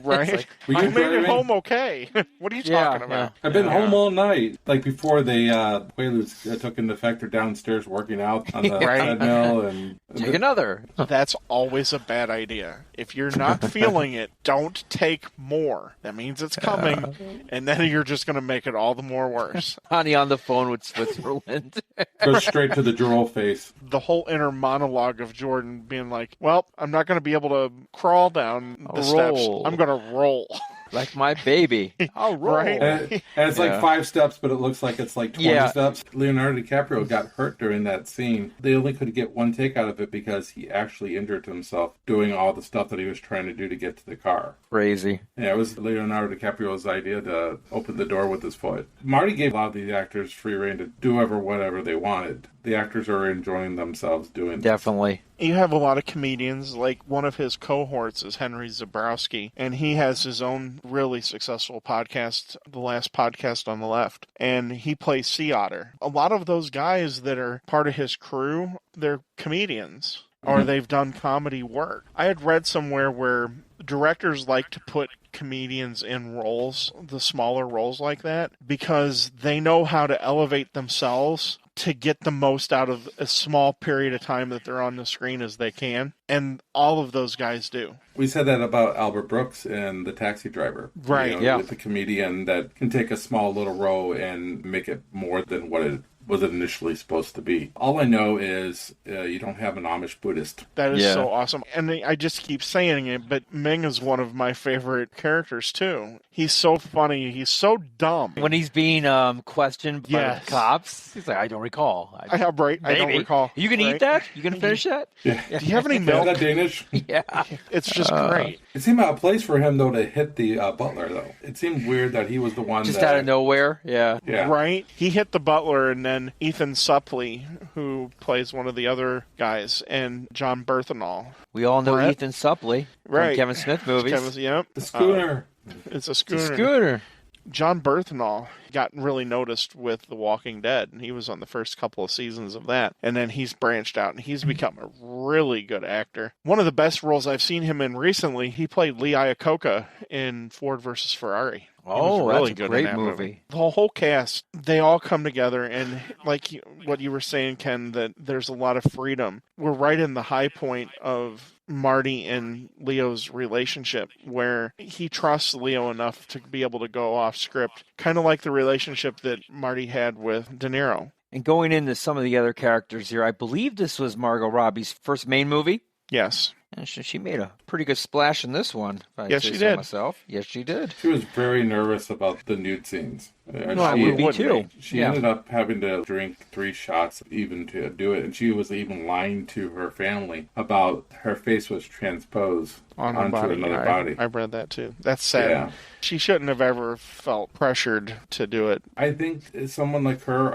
Right? I made it home okay. What are you talking about? I've been home all night. Like before they Quaaludes took into effect, they're downstairs working out on the treadmill. And Take another. That's always a bad idea. If you're not feeling it, don't take more. That means it's coming, and then you're just going to make it all the more worse. Honey on the phone with Switzerland. Go straight to the drool face. The whole inner monologue of Jordan being like, well, I'm not going to be able to crawl down the steps. I'm going to roll. Like my baby. I'll roll. Right? And it's like 5 steps, but it looks like it's like 20 steps. Leonardo DiCaprio got hurt during that scene. They only could get one take out of it because he actually injured himself doing all the stuff that he was trying to do to get to the car. Crazy. Yeah, it was Leonardo DiCaprio's idea to open the door with his foot. Marty gave a lot of these actors free rein to do whatever they wanted. The actors are enjoying themselves doing this. Definitely. You have a lot of comedians, like one of his cohorts is Henry Zabrowski, and he has his own really successful podcast, The Last Podcast on the Left, and he plays Sea Otter. A lot of those guys that are part of his crew, they're comedians, or they've done comedy work. I had read somewhere where directors like to put comedians in roles, the smaller roles like that, because they know how to elevate themselves to get the most out of a small period of time that they're on the screen as they can. And all of those guys do. We said that about Albert Brooks in The Taxi Driver. Right, you know, with the comedian that can take a small little role and make it more than what it was initially supposed to be. All I know is you don't have an Amish Buddhist. That is so awesome. And I just keep saying it, but Ming is one of my favorite characters, too. He's so funny. He's so dumb. When he's being questioned by the cops, he's like, I don't recall. I don't recall. You going to eat that? You going to finish that? Yeah. Do you have any milk? Is that Danish? Yeah. It's just great. It seemed out of place for him, though, to hit the butler, though. It seemed weird that he was the one just out of nowhere. Yeah. Right? He hit the butler, and then Ethan Suplee, who plays one of the other guys, and John Berthenol. We all know Ethan Suplee from Kevin Smith movies. Yep. The schooner. It's a schooner. It's a schooner. John Berthenol got really noticed with The Walking Dead, and he was on the first couple of seasons of that. And then he's branched out, and he's become a really good actor. One of the best roles I've seen him in recently, he played Lee Iacocca in Ford versus Ferrari. Oh, really that's a good great in that movie. The whole cast, they all come together, and like what you were saying, Ken, that there's a lot of freedom. We're right in the high point of Marty and Leo's relationship, where he trusts Leo enough to be able to go off script, kind of like the relationship that Marty had with De Niro. And going into some of the other characters here, I believe this was Margot Robbie's first main movie. Yes. And she made a pretty good splash in this one. Yes, she did. Myself. Yes, she did. She was very nervous about the nude scenes. I would be too. She ended up having to drink 3 shots even to do it, and she was even lying to her family about her face was transposed onto another body. I read that too. That's sad. Yeah. She shouldn't have ever felt pressured to do it. I think someone like her,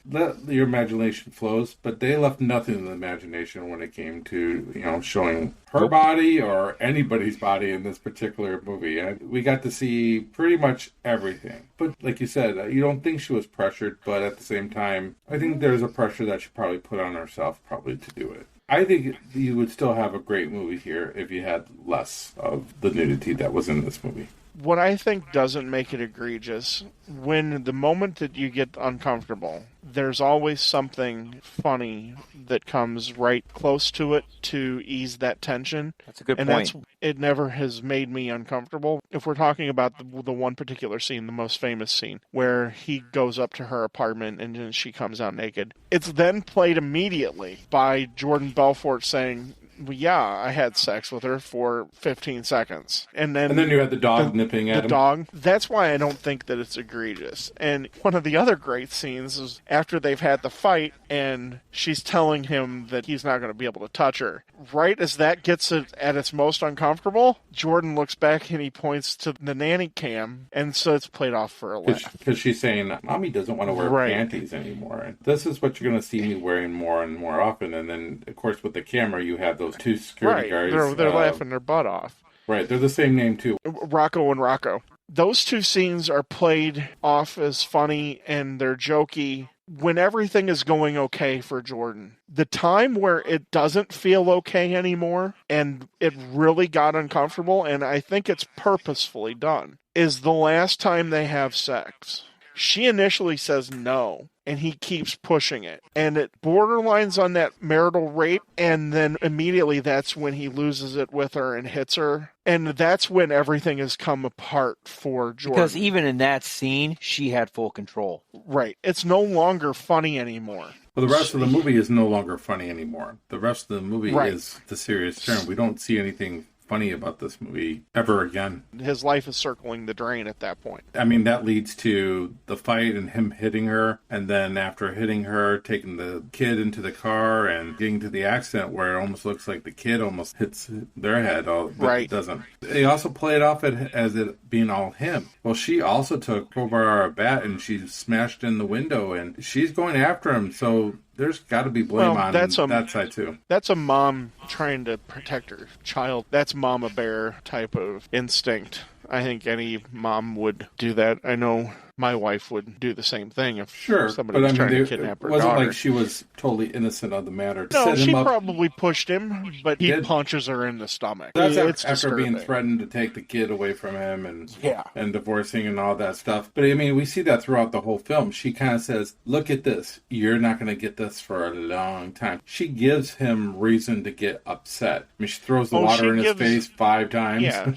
let your imagination flows, but they left nothing in the imagination when it came to, showing her body or anybody's body in this particular movie. We got to see pretty much everything. But like you said, you don't think she was pressured, but at the same time, I think there's a pressure that she probably put on herself probably to do it. I think you would still have a great movie here if you had less of the nudity that was in this movie. What I think doesn't make it egregious, when the moment that you get uncomfortable, there's always something funny that comes right close to it to ease that tension. That's a good point. It never has made me uncomfortable. If we're talking about the one particular scene, the most famous scene, where he goes up to her apartment and then she comes out naked, it's then played immediately by Jordan Belfort saying, well, yeah, I had sex with her for 15 seconds. And then you had the dog nipping at him. The dog. That's why I don't think that it's egregious. And one of the other great scenes is after they've had the fight and she's telling him that he's not going to be able to touch her. Right as that gets it at its most uncomfortable, Jordan looks back and he points to the nanny cam, and so it's played off for a laugh. Because she's saying, Mommy doesn't want to wear panties anymore. This is what you're going to see me wearing more and more often. And then, of course, with the camera, you have those 2 security guards. They're laughing their butt off. Right, they're the same name, too. Rocco and Rocco. Those 2 scenes are played off as funny and they're jokey when everything is going okay for Jordan. The time where it doesn't feel okay anymore and it really got uncomfortable, and I think it's purposefully done, is the last time they have sex. She initially says no, and he keeps pushing it. And it borderlines on that marital rape, and then immediately that's when he loses it with her and hits her. And that's when everything has come apart for Jordan. Because even in that scene, she had full control. Right. It's no longer funny anymore. Well, the rest of the movie is no longer funny anymore. The rest of the movie is the serious term. We don't see anything funny about this movie ever again. His life is circling the drain at that point. I mean, that leads to the fight and him hitting her, and then after hitting her, taking the kid into the car and getting to the accident where it almost looks like the kid almost hits their head, but it doesn't. They also play it off as it being all him. Well, she also took crowbar or a bat and she smashed in the window, and she's going after him, so there's got to be blame on that side, too. That's a mom trying to protect her child. That's mama bear type of instinct. I think any mom would do that. I know my wife would do the same thing if somebody was trying to kidnap her daughter. It wasn't like she was totally innocent of the matter. No, she probably pushed him, but he punches her in the stomach. That's after being threatened to take the kid away from him and divorcing and all that stuff. But I mean, we see that throughout the whole film. She kind of says, look at this. You're not going to get this for a long time. She gives him reason to get upset. I mean, she throws the water in his face 5 times. Yeah.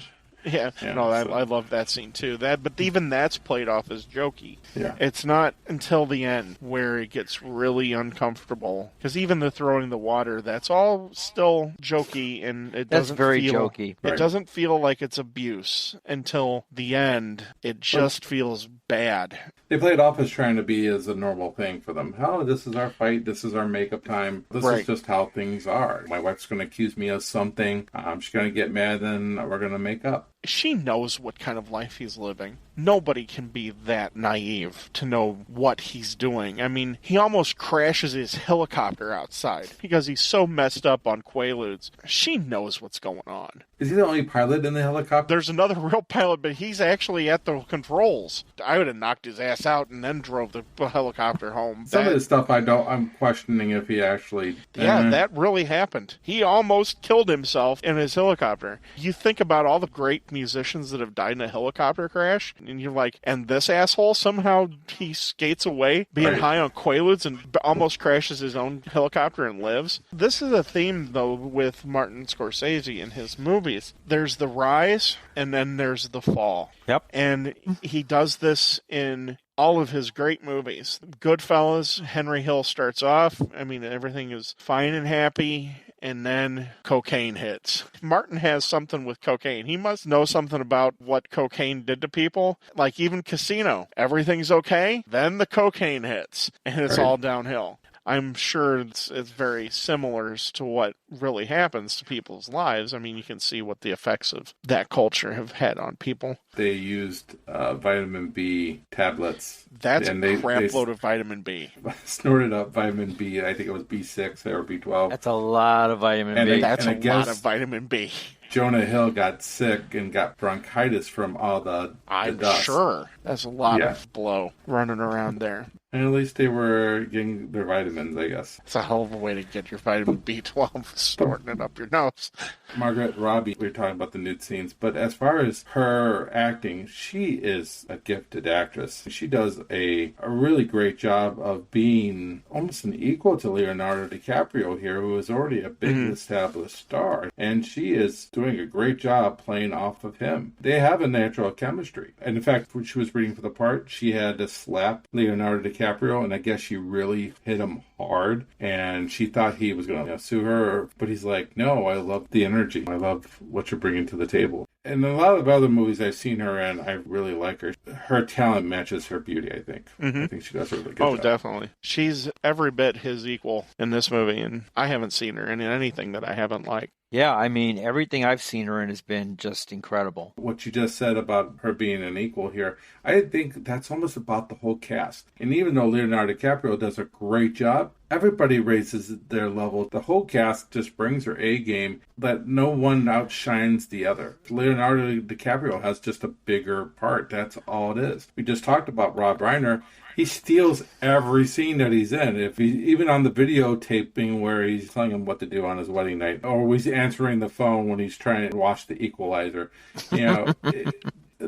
I love that scene too. But even that's played off as jokey. Yeah. It's not until the end where it gets really uncomfortable. Because even the throwing the water, that's all still jokey, and it doesn't jokey. It doesn't feel like it's abuse until the end. It just feels bad. They play it off as trying to be as a normal thing for them. Oh, this is our fight. This is our makeup time. This is just how things are. My wife's going to accuse me of something. She's going to get mad, and we're going to make up. She knows what kind of life he's living. Nobody can be that naive to know what he's doing. I mean, he almost crashes his helicopter outside because he's so messed up on Quaaludes. She knows what's going on. Is he the only pilot in the helicopter? There's another real pilot, but he's actually at the controls. I would have knocked his ass out and then drove the helicopter home. Some of this stuff I'm questioning if he actually... Yeah, that really happened. He almost killed himself in his helicopter. You think about all the great musicians that have died in a helicopter crash, and you're like, and this asshole, somehow he skates away being high on Quaaludes and almost crashes his own helicopter and lives. This is a theme, though, with Martin Scorsese in his movies. There's the rise, and then there's the fall. Yep. And he does this in all of his great movies. Goodfellas, Henry Hill starts off. I mean, everything is fine and happy. And then cocaine hits. Martin has something with cocaine. He must know something about what cocaine did to people. Like even Casino. Everything's okay. Then the cocaine hits. And it's all downhill. I'm sure it's very similar to what really happens to people's lives. I mean, you can see what the effects of that culture have had on people. They used vitamin B tablets. That's a crap load of vitamin B. Snorted up vitamin B. I think it was B6 or B12. That's a lot of vitamin B. That's a lot of vitamin B. Jonah Hill got sick and got bronchitis from all the I'm dust. Sure. That's a lot of blow running around there. And at least they were getting their vitamins, I guess. It's a hell of a way to get your vitamin B12, snorting it up your nose. Margaret Robbie, we were talking about the nude scenes, but as far as her acting, she is a gifted actress. She does a really great job of being almost an equal to Leonardo DiCaprio here, who is already a big established star. And she is doing a great job playing off of him. They have a natural chemistry. And in fact, when she was reading for the part, she had to slap Leonardo DiCaprio, and I guess she really hit him hard, and she thought he was going to sue her, but he's like, no, I love the energy. I love what you're bringing to the table. And a lot of other movies I've seen her in, I really like her. Her talent matches her beauty, I think. I think she does a really good job. Oh, definitely. She's every bit his equal in this movie, and I haven't seen her in anything that I haven't liked. Yeah, I mean, everything I've seen her in has been just incredible. What you just said about her being an equal here, I think that's almost about the whole cast. And even though Leonardo DiCaprio does a great job, everybody raises their level. The whole cast just brings her A game, that no one outshines the other. Leonardo DiCaprio has just a bigger part. That's all it is. We just talked about Rob Reiner. He steals every scene that he's in. If he, even on the videotaping where he's telling him what to do on his wedding night, or he's answering the phone when he's trying to watch The Equalizer,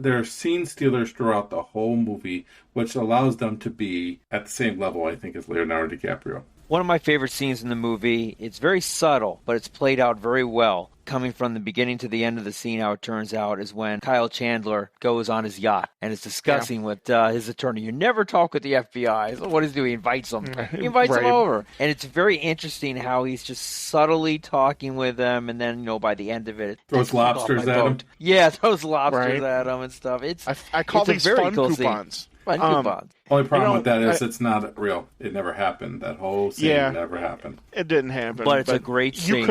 they're scene stealers throughout the whole movie, which allows them to be at the same level, I think, as Leonardo DiCaprio. One of my favorite scenes in the movie, it's very subtle, but it's played out very well. Coming from the beginning to the end of the scene, how it turns out, is when Kyle Chandler goes on his yacht and is discussing with his attorney. You never talk with the FBI. So what does he do? He invites them. He invites them over. And it's very interesting how he's just subtly talking with them, and then, by the end of it... Throws lobsters at him. Yeah, throws lobsters at him and stuff. I call these fun coupons. Fun coupons. Only problem with that is it's not real. It never happened. That whole scene never happened. It didn't happen. But it's a great scene.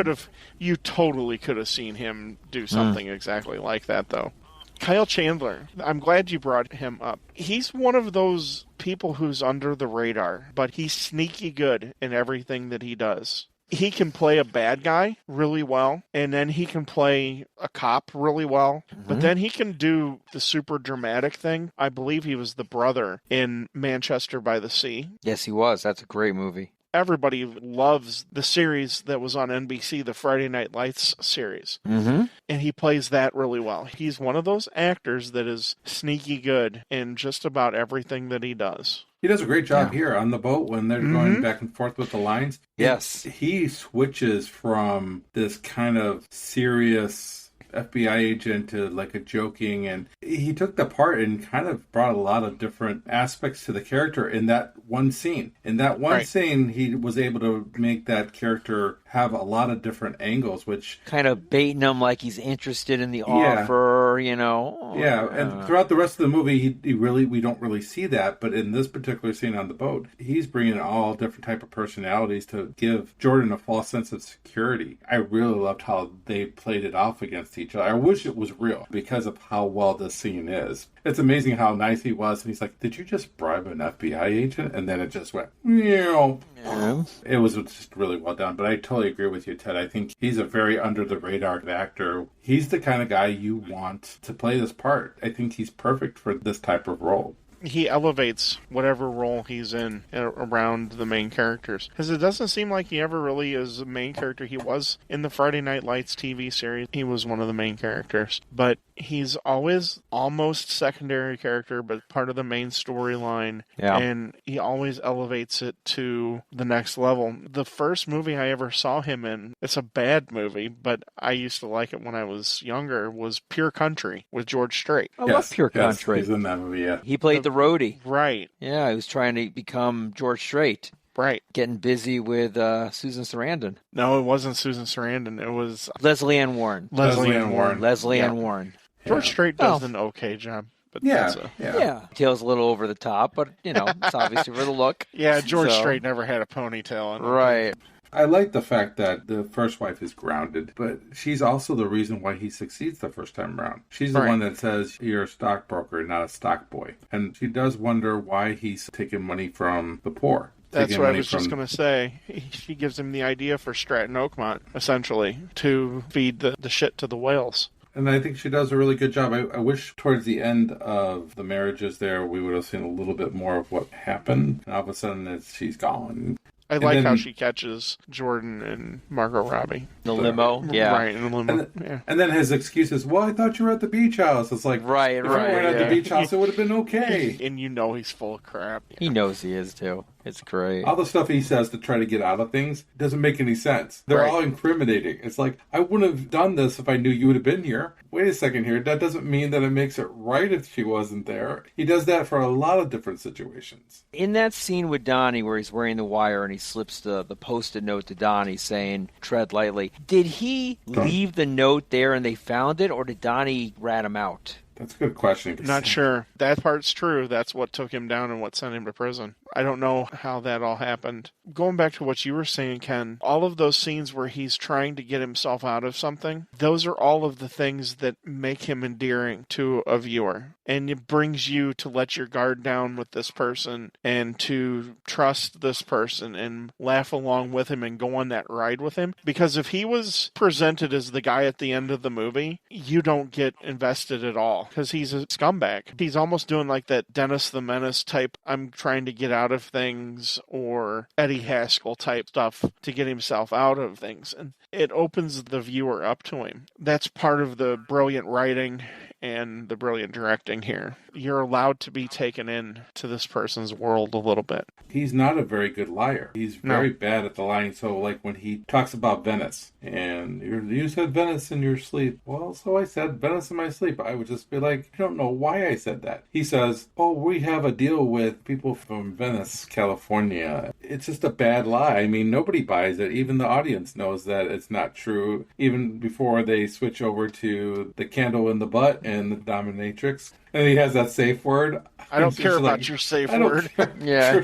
You totally could have seen him do something exactly like that, though. Kyle Chandler, I'm glad you brought him up. He's one of those people who's under the radar, but he's sneaky good in everything that he does. He can play a bad guy really well, and then he can play a cop really well, but then he can do the super dramatic thing. I believe he was the brother in Manchester by the Sea. Yes, he was. That's a great movie. Everybody loves the series that was on NBC, the Friday Night Lights series. Mm-hmm. And he plays that really well. He's one of those actors that is sneaky good in just about everything that he does. He does a great job here on the boat when they're going back and forth with the lines. Yes. He switches from this kind of serious FBI agent to like a joking, and he took the part and kind of brought a lot of different aspects to the character in that one scene. In that one scene, he was able to make that character have a lot of different angles, which... kind of baiting him like he's interested in the offer, Yeah, and throughout the rest of the movie, we don't really see that, but in this particular scene on the boat, he's bringing all different type of personalities to give Jordan a false sense of security. I really loved how they played it off against each other. I wish it was real because of how well this scene is. It's amazing how nice he was, and he's like, did you just bribe an FBI agent? And then it just went, It was just really well done, but I totally agree with you, Ted. I think he's a very under-the-radar actor. He's the kind of guy you want to play this part. I think he's perfect for this type of role. He elevates whatever role he's in around the main characters. Because it doesn't seem like he ever really is a main character. He was in the Friday Night Lights TV series. He was one of the main characters. But he's always almost secondary character, but part of the main storyline. Yeah. And he always elevates it to the next level. The first movie I ever saw him in, it's a bad movie, but I used to like it when I was younger, was Pure Country with George Strait. I love Pure Country. He's in that movie, yeah. He played the roadie. Right. Yeah, he was trying to become George Strait. Right. Getting busy with Susan Sarandon. No, it wasn't Susan Sarandon. It was... Leslie Ann Warren. Leslie Ann Warren. George Strait does an okay job. But yeah. Tail's a little over the top, but, it's obviously for the look. Yeah, George Strait never had a ponytail. Right. I like the fact that the first wife is grounded, but she's also the reason why he succeeds the first time around. She's the one that says, you're a stockbroker, not a stock boy. And she does wonder why he's taking money from the poor. That's what I was just going to say. She gives him the idea for Stratton Oakmont, essentially, to feed the shit to the whales. And I think she does a really good job. I wish towards the end of the marriages there, we would have seen a little bit more of what happened. And all of a sudden, she's gone. I like how she catches Jordan and Margot Robbie. The limo, yeah. Right, in the limo, And then his excuse is, well, I thought you were at the beach house. It's like, right. If you weren't at the beach house, it would have been okay. And he's full of crap. He knows he is, too. It's great. All the stuff he says to try to get out of things doesn't make any sense. They're all incriminating. It's like, I wouldn't have done this if I knew you would have been here. Wait a second here. That doesn't mean that it makes it right if she wasn't there. He does that for a lot of different situations. In that scene with Donnie where he's wearing the wire and he slips the Post-it note to Donnie saying, tread lightly, did he leave the note there and they found it, or did Donnie rat him out? That's a good question. Not sure. That part's true. That's what took him down and what sent him to prison. I don't know how that all happened. Going back to what you were saying, Ken, all of those scenes where he's trying to get himself out of something, those are all of the things that make him endearing to a viewer. And it brings you to let your guard down with this person and to trust this person and laugh along with him and go on that ride with him. Because if he was presented as the guy at the end of the movie, you don't get invested at all because he's a scumbag. He's almost doing like that Dennis the Menace type, I'm trying to get out of things, or Eddie Haskell type stuff to get himself out of things. And it opens the viewer up to him. That's part of the brilliant writing and the brilliant directing here. You're allowed to be taken in to this person's world a little bit. He's not a very good liar. He's very bad at the lying. So, like when he talks about Venice, and you said Venice in your sleep. Well, so I said Venice in my sleep. I would just be like, I don't know why I said that. He says, oh, we have a deal with people from Venice, California. It's just a bad lie. I mean, nobody buys it. Even the audience knows that it's not true. Even before they switch over to the candle in the butt and the dominatrix. And he has that safe word. I don't care about your safe word. Yeah.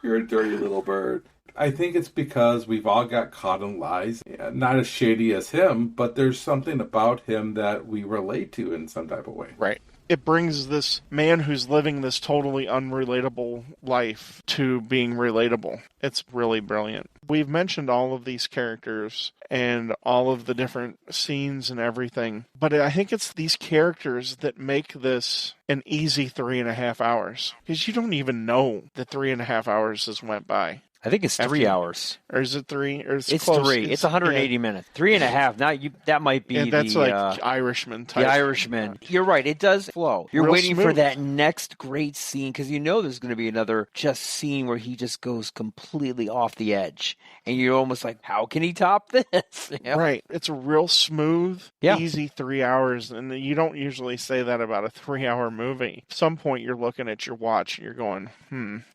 You're a dirty little bird. I think it's because we've all got caught in lies. Not as shady as him, but there's something about him that we relate to in some type of way. Right. It brings this man who's living this totally unrelatable life to being relatable. It's really brilliant. We've mentioned all of these characters and all of the different scenes and everything, but I think it's these characters that make this an easy 3.5 hours. Because you don't even know that 3.5 hours has went by. I think it's 3 hours. Or is it 3? Or it's close. 3. It's 180 minutes. 3.5. Now that might be that's like Irishman type. The Irishman. You're right. It does flow. You're Real waiting smooth. for that next great scene because you know there's going to be another just scene where he just goes completely off the edge, and you're almost like, how can he top this? You know? Right. It's a real smooth, easy 3 hours, and you don't usually say that about a 3-hour movie. At some point, you're looking at your watch and you're going,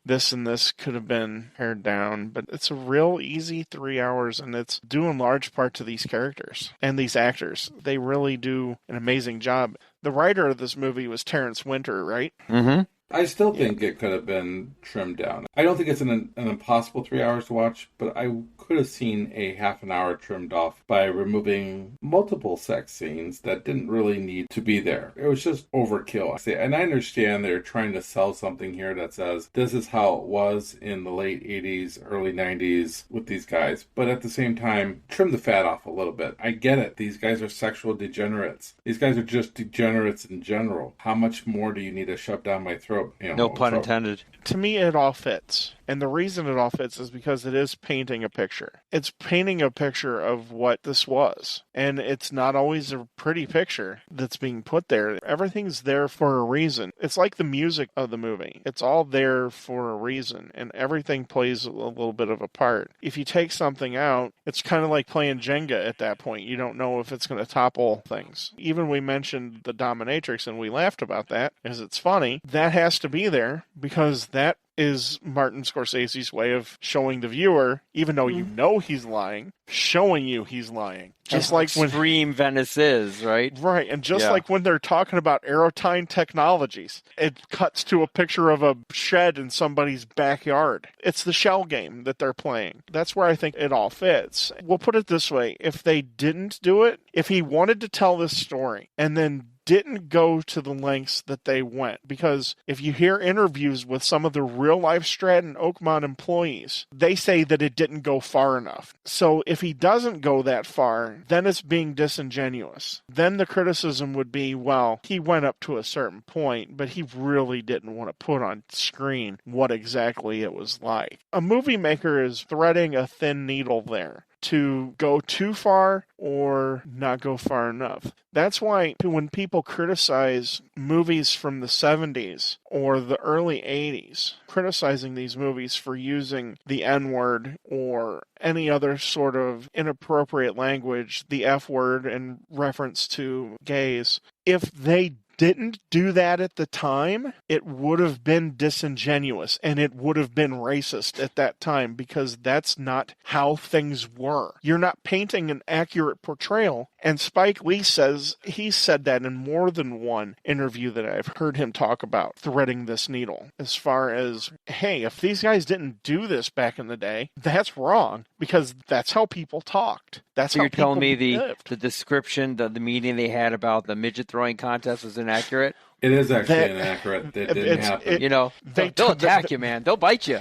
this and this could have been pared down. But it's a real easy 3 hours, and it's due in large part to these characters and these actors. They really do an amazing job. The writer of this movie was Terrence Winter, right? Mm-hmm. I still think it could have been trimmed down. I don't think it's an impossible 3 hours to watch, but I could have seen a half an hour trimmed off by removing multiple sex scenes that didn't really need to be there. It was just overkill. And I understand they're trying to sell something here that says this is how it was in the late 80s, early 90s with these guys. But at the same time, trim the fat off a little bit. I get it. These guys are sexual degenerates. These guys are just degenerates in general. How much more do you need to shove down my throat? No pun intended. To me, it all fits. And the reason it all fits is because it is painting a picture. It's painting a picture of what this was. And it's not always a pretty picture that's being put there. Everything's there for a reason. It's like the music of the movie. It's all there for a reason. And everything plays a little bit of a part. If you take something out, it's kind of like playing Jenga at that point. You don't know if it's going to topple things. Even we mentioned the dominatrix and we laughed about that because it's funny. That has to be there because that is Martin Scorsese's way of showing the viewer, even though you know he's lying, showing you he's lying. Just like when Extreme Venice is, right? Right, and just like when they're talking about Aerotine Technologies, it cuts to a picture of a shed in somebody's backyard. It's the shell game that they're playing. That's where I think it all fits. We'll put it this way. If they didn't do it, if he wanted to tell this story and then didn't go to the lengths that they went. Because if you hear interviews with some of the real-life Stratton Oakmont employees, they say that it didn't go far enough. So if he doesn't go that far, then it's being disingenuous. Then the criticism would be, well, he went up to a certain point, but he really didn't want to put on screen what exactly it was like. A movie maker is threading a thin needle there to go too far or not go far enough. That's why when people criticize movies from the 70s or the early 80s, criticizing these movies for using the N-word or any other sort of inappropriate language, the F-word in reference to gays, if they didn't do that at the time, it would have been disingenuous and it would have been racist at that time because that's not how things were. You're not painting an accurate portrayal. And Spike Lee says he said that in more than one interview that I've heard him talk about threading this needle. As far as, hey, if these guys didn't do this back in the day, that's wrong because that's how people talked. That's so how you're telling me lived. the description, the meeting they had about the midget throwing contest was inaccurate? It is actually inaccurate. That didn't happen. You know, they'll attack you, man. They'll bite you.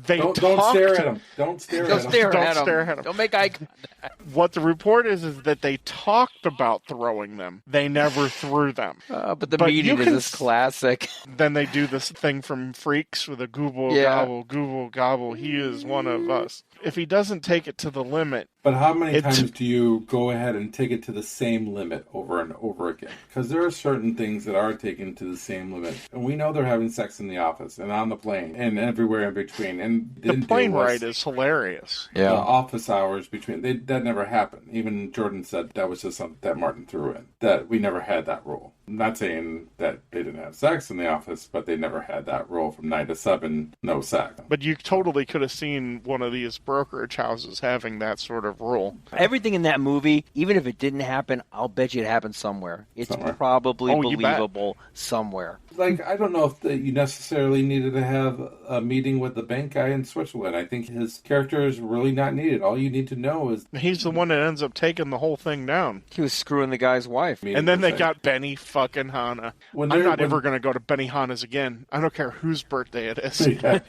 Don't stare at them. Don't stare at them. Don't make eye contact. What the report is that they talked about throwing them. They never threw them. But the meeting is this classic. Then they do this thing from Freaks with a google gobble, he is one of us. If he doesn't take it to the limit, But how many times do you go ahead and take it to the same limit over and over again? Because there are certain things that are taken to the same limit. And we know they're having sex in the office and on the plane and everywhere in between. And the plane ride is hilarious. Yeah. The office hours between, that never happened. Even Jordan said that was just something that Martin threw in, that we never had that rule. I'm not saying that they didn't have sex in the office, but they never had that rule from 9 to 7, no sex. But you totally could have seen one of these brokerage houses having that sort of rule. Everything in that movie, even if it didn't happen, I'll bet you it happened somewhere. It's probably believable somewhere. Like, I don't know if you necessarily needed to have a meeting with the bank guy in Switzerland. I think his character is really not needed. All you need to know is... He's the one that ends up taking the whole thing down. He was screwing the guy's wife. And then they got Benny fucking Hanna. I'm not ever going to go to Benny Hanna's again. I don't care whose birthday it is. Yeah.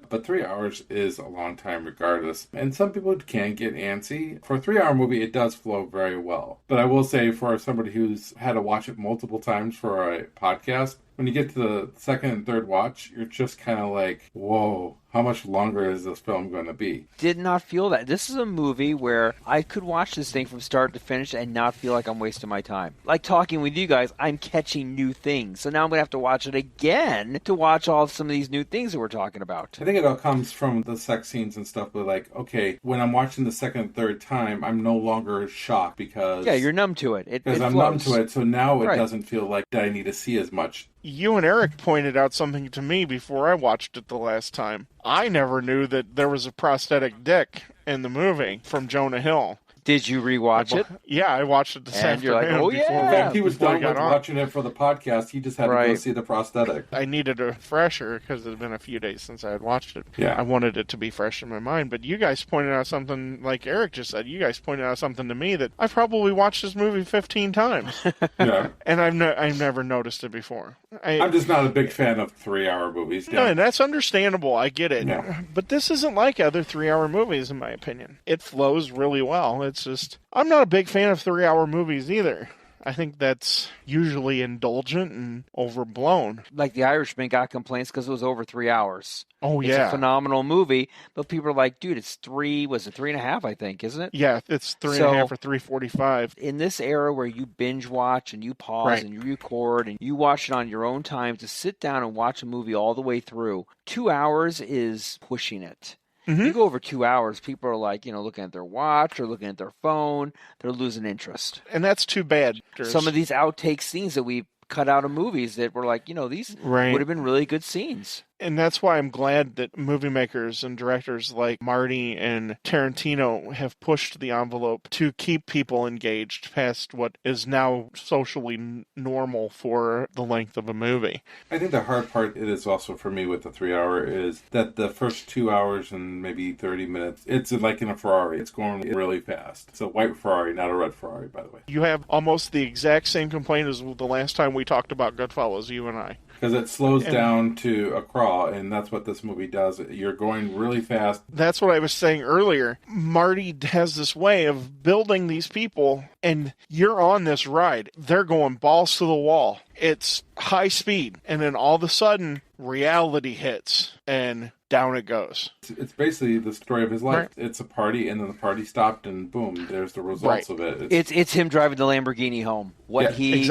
But 3 hours is a long time regardless. And some people can get antsy. For a 3-hour movie, it does flow very well. But I will say, for somebody who's had to watch it multiple times for a podcast, when you get to the second and third watch, you're just kind of like, whoa, how much longer is this film going to be? Did not feel that. This is a movie where I could watch this thing from start to finish and not feel like I'm wasting my time. Like talking with you guys, I'm catching new things. So now I'm going to have to watch it again to watch all of some of these new things that we're talking about. I think it all comes from the sex scenes and stuff, but like, okay, when I'm watching the second and third time, I'm no longer shocked because... Yeah, you're numb to it. Because I'm numb to it, so now it doesn't feel like that I need to see as much. You and Eric pointed out something to me before I watched it the last time. I never knew that there was a prosthetic dick in the movie from Jonah Hill. Did you rewatch it? Yeah, I watched it this afternoon. You're like, oh, yeah. In fact, he was done with watching it for the podcast. He just had to go see the prosthetic. I needed a refresher because it had been a few days since I had watched it. Yeah. I wanted it to be fresh in my mind. But you guys pointed out something, like Eric just said, you guys pointed out something to me that I've probably watched this movie 15 times. Yeah. And I've never noticed it before. I'm just not a big fan of 3-hour movies. No, and that's understandable. I get it. Yeah. But this isn't like other 3-hour movies, in my opinion. It flows really well. It's just... I'm not a big fan of 3-hour movies either. I think that's usually indulgent and overblown. Like The Irishman got complaints because it was over 3 hours. Oh, It's a phenomenal movie, but people are like, dude, it's 3.5, I think, isn't it? Yeah, it's 3.5 or 3:45. In this era where you binge watch and you pause and you record and you watch it on your own time, to sit down and watch a movie all the way through, 2 hours is pushing it. Mm-hmm. You go over 2 hours, people are like, looking at their watch or looking at their phone. They're losing interest. And that's too bad. Some of these outtake scenes that we cut out of movies that were like, these would have been really good scenes. And that's why I'm glad that movie makers and directors like Marty and Tarantino have pushed the envelope to keep people engaged past what is now socially normal for the length of a movie. I think the hard part it is also for me with the 3-hour is that the first 2 hours and maybe 30 minutes, it's like in a Ferrari. It's going really fast. It's a white Ferrari, not a red Ferrari, by the way. You have almost the exact same complaint as the last time we talked about Goodfellas, you and I. Because it slows down to a crawl, and that's what this movie does. You're going really fast. That's what I was saying earlier. Marty has this way of building these people, and you're on this ride. They're going balls to the wall. It's high speed, and then all of a sudden, reality hits, and down it goes. It's basically the story of his life. Right. It's a party, and then the party stopped, and boom, there's the results of it. It's him driving the Lamborghini home. What he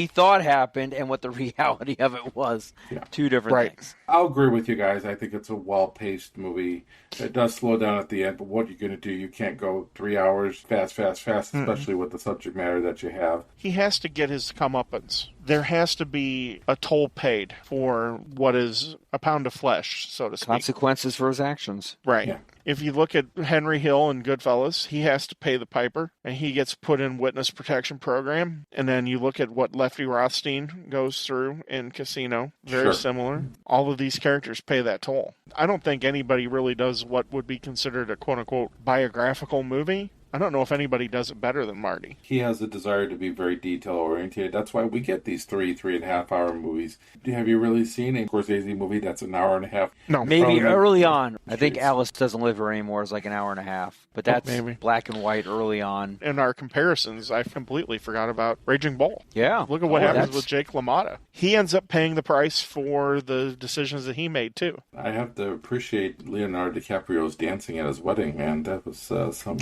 thought happened and what the reality of it was. Yeah. Two different things. I'll agree with you guys. I think it's a well-paced movie. It does slow down at the end, but what you're going to do, you can't go 3 hours fast, especially with the subject matter that you have. He has to get his comeuppance. There has to be a toll paid for what is a pound of flesh, so to speak. Consequences for his actions. Right. Yeah. If you look at Henry Hill in Goodfellas, he has to pay the piper, and he gets put in witness protection program. And then you look at what Lefty Rothstein goes through in Casino, very similar. All of these characters pay that toll. I don't think anybody really does what would be considered a quote-unquote biographical movie I don't know if anybody does it better than Marty. He has a desire to be very detail-oriented. That's why we get these 3.5 hour movies. Have you really seen a Scorsese movie that's an hour and a half? No. Maybe Probably. early on. I think Jeez. Alice Doesn't Live Here Anymore is like an hour and a half. But that's maybe. black and white early on. In our comparisons, I completely forgot about Raging Bull. Yeah. Look at what Oh, happens that's- with Jake LaMotta. He ends up paying the price for the decisions that he made, too. I have to appreciate Leonardo DiCaprio's dancing at his wedding, man. That was some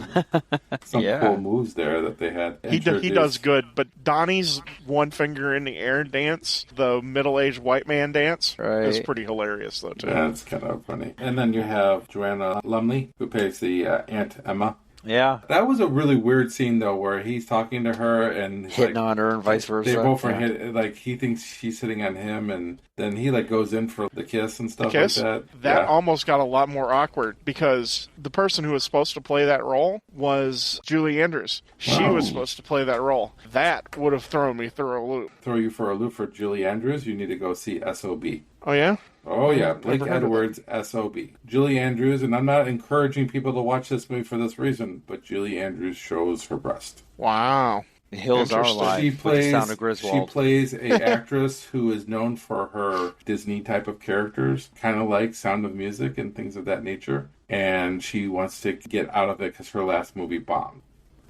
Yeah. cool moves there that they had. He does good, but Donnie's one finger in the air dance, the middle-aged white man dance, Right. is pretty hilarious, though, too. That's kind of funny. And then you have Joanna Lumley, who plays the Aunt Emma. Yeah. That was a really weird scene, though, where he's talking to her and he's Hitting like, on her and vice versa. they both are Yeah. hit, like he thinks she's hitting on him, and then he like goes in for the kiss and stuff Kiss? like that. That Yeah. almost got a lot more awkward because the person who was supposed to play that role was Julie Andrews. She Wow. was supposed to play that role. That would have thrown me through a loop. Throw you for a loop for Julie Andrews. You need to go see SOB. Oh, yeah? Oh yeah, Blake Never heard of Edwards, SOB. Julie Andrews, and I'm not encouraging people to watch this movie for this reason, but Julie Andrews shows her breast. Wow. The Hills Are Interesting. Alive. She with the Sound of she Griswold. plays a actress who is known for her Disney type of characters, kind of like Sound of Music and things of that nature. And she wants to get out of it because her last movie bombed.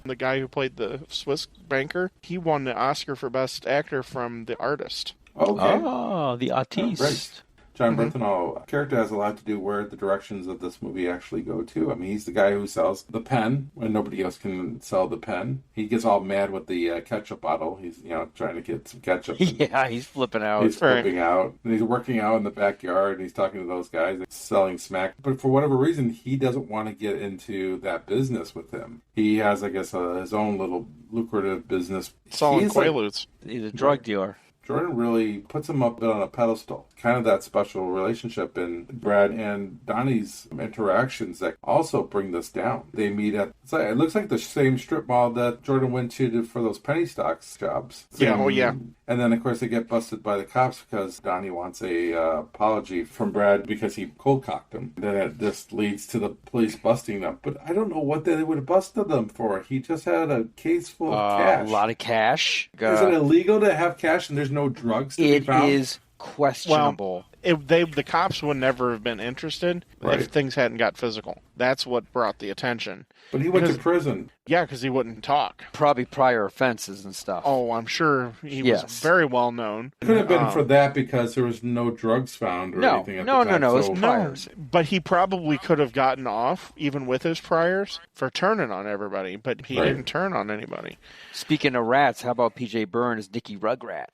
The guy who played the Swiss banker, he won the Oscar for Best Actor from The Artist. Okay. Oh, the artiste. Great. John Berthenol character has a lot to do where the directions of this movie actually go to. I mean, he's the guy who sells the pen when nobody else can sell the pen. He gets all mad with the ketchup bottle. He's, trying to get some ketchup. Yeah, he's flipping out. He's flipping out. And he's working out in the backyard, and he's talking to those guys selling smack. But for whatever reason, he doesn't want to get into that business with him. He has, I guess, his own little lucrative business. Selling He's like- Quaaludes. He's a drug dealer. Jordan really puts him up on a pedestal. Kind of that special relationship in Brad and Donnie's interactions that also bring this down. They meet at, it looks like the same strip mall that Jordan went to for those penny stocks jobs. Yeah, oh yeah. And then, of course, they get busted by the cops because Donnie wants a apology from Brad because he cold-cocked him. Then it just leads to the police busting them. But I don't know what they would have busted them for. He just had a case full of cash. A lot of cash. Is it illegal to have cash and there's no drugs to be It found? is questionable. The cops would never have been interested Right. if things hadn't got physical. That's what brought the attention. But he went to Because- prison. Yeah, because he wouldn't talk. Probably prior offenses and stuff. Oh, I'm sure he was Yes. very well known. It could have been for that because there was no drugs found or No, anything at no, the no, time. no, it's So- priors. But he probably could have gotten off, even with his priors, for turning on everybody. But he Right. didn't turn on anybody. Speaking of rats, how about PJ Byrne as Dickie Rugrat?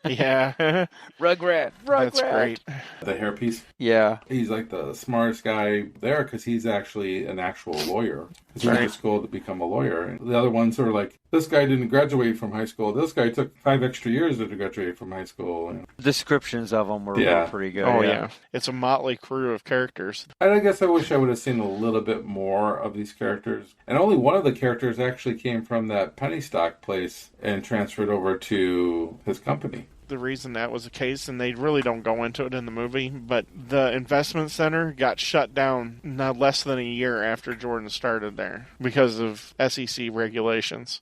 Yeah, Rugrat. that's great. The hairpiece. Yeah. He's like the smartest guy there because he's actually an actual lawyer. He went to Right. school to become a lawyer. And the other ones are like, this guy didn't graduate from high school. This guy took 5 extra years to graduate from high school. And Descriptions of them were Yeah. pretty good. Oh, yeah. It's a motley crew of characters. I guess I wish I would have seen a little bit more of these characters. And only one of the characters actually came from that penny stock place and transferred over to his company. The reason that was the case, and they really don't go into it in the movie, but the investment center got shut down not less than a year after Jordan started there because of SEC regulations.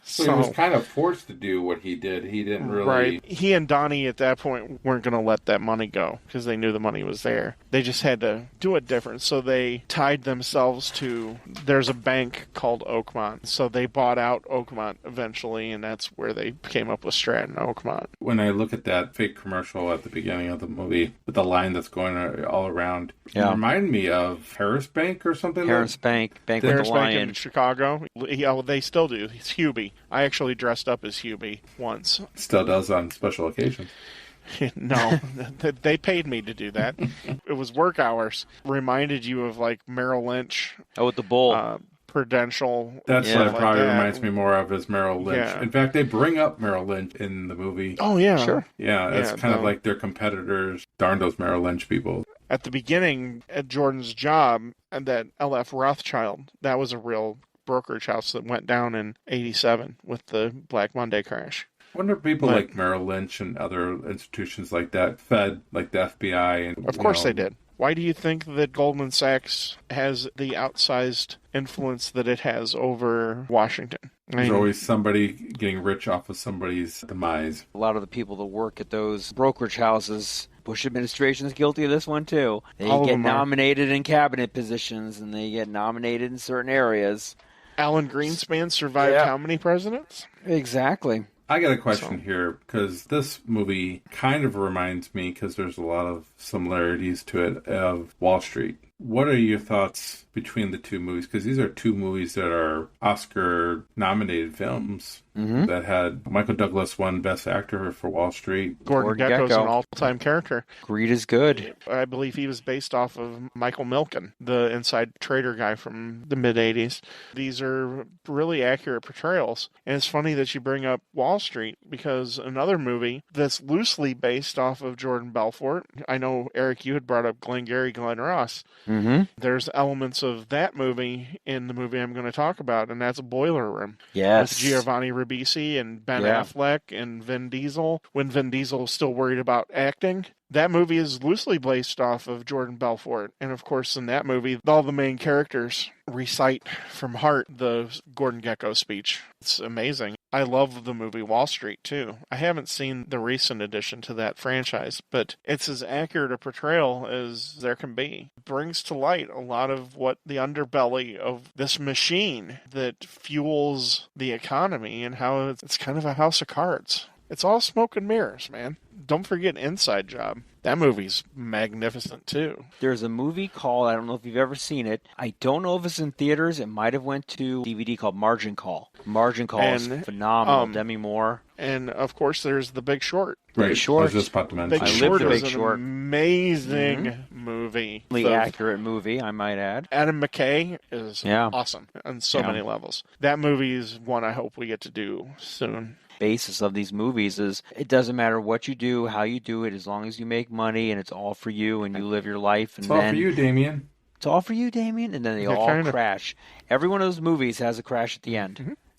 So he was kind of forced to do what he did. He didn't really... Right. He and Donnie at that point weren't going to let that money go because they knew the money was there. They just had to do it different. So they tied themselves to, there's a bank called Oakmont. So they bought out Oakmont eventually, and that's where they came up with Stratton Oakmont. When I look at that fake commercial at the beginning of the movie with the line that's going all around, it reminded me of Harris Bank or something. Harris Bank, Bank with Harris the Bank Lion. in Chicago. Yeah, well, they still do. It's Hubie. I actually dressed up as Hubie once. Still does on special occasions. No, they paid me to do that. It was work hours. Reminded you of like Merrill Lynch, Oh, with the bull. Prudential. That's Yeah. what it like probably that. reminds me more of as Merrill Lynch. Yeah. In fact, they bring up Merrill Lynch in the movie. Oh yeah, Sure. Yeah, it's Yeah, kind of no. like their competitors. Darn those Merrill Lynch people. At the beginning, at Jordan's job, and that L.F. Rothschild, that was a real brokerage house that went down in '87 with the Black Monday crash. Wonder if people But- like Merrill Lynch and other institutions like that fed like the FBI and Of course they did. Why do you think that Goldman Sachs has the outsized influence that it has over Washington? There's always somebody getting rich off of somebody's demise. A lot of the people that work at those brokerage houses, Bush administration is guilty of this one too. They All of get them are. nominated in cabinet positions and they get nominated in certain areas. Alan Greenspan survived Yeah. how many presidents? Exactly. I got a question here, because this movie kind of reminds me, because there's a lot of similarities to it, of Wall Street. What are your thoughts between the two movies? Because these are two movies that are Oscar-nominated films that had Michael Douglas won Best Actor for Wall Street. Gordon Gekko's Gekko. an all-time character. Greed is good. I believe he was based off of Michael Milken, the inside trader guy from the mid-'80s. These are really accurate portrayals. And it's funny that you bring up Wall Street, because another movie that's loosely based off of Jordan Belfort, I know, Eric, you had brought up Glengarry Glen Ross. Mm-hmm. There's elements of that movie in the movie I'm going to talk about, and that's Boiler Room. Yes. With Giovanni Ribisi and Ben Yeah. Affleck and Vin Diesel, when Vin Diesel was still worried about acting. That movie is loosely based off of Jordan Belfort. And of course, in that movie, all the main characters recite from heart the Gordon Gekko speech. It's amazing. I love the movie Wall Street, too. I haven't seen the recent addition to that franchise, but it's as accurate a portrayal as there can be. It brings to light a lot of what the underbelly of this machine that fuels the economy and how it's kind of a house of cards. It's all smoke and mirrors, man. Don't forget Inside Job. That movie's magnificent, too. There's a movie called, I don't know if you've ever seen it. I don't know if it's in theaters. It might have went to DVD called Margin Call. Margin Call is And, phenomenal. Demi Moore. And, of course, there's The Big Short. Right, Short. I was just about to mention. Big I it. lived Short The is Big an Short. amazing movie. Really accurate movie, I might add. Adam McKay is Yeah. awesome on so Yeah. many levels. That movie is one I hope we get to do soon. Basis of these movies is it doesn't matter what you do, how you do it, as long as you make money and it's all for you and you live your life. And It's all then for you, Damien. It's all for you, Damien. And then they Yeah, all kinda. crash. Every one of those movies has a crash at the end,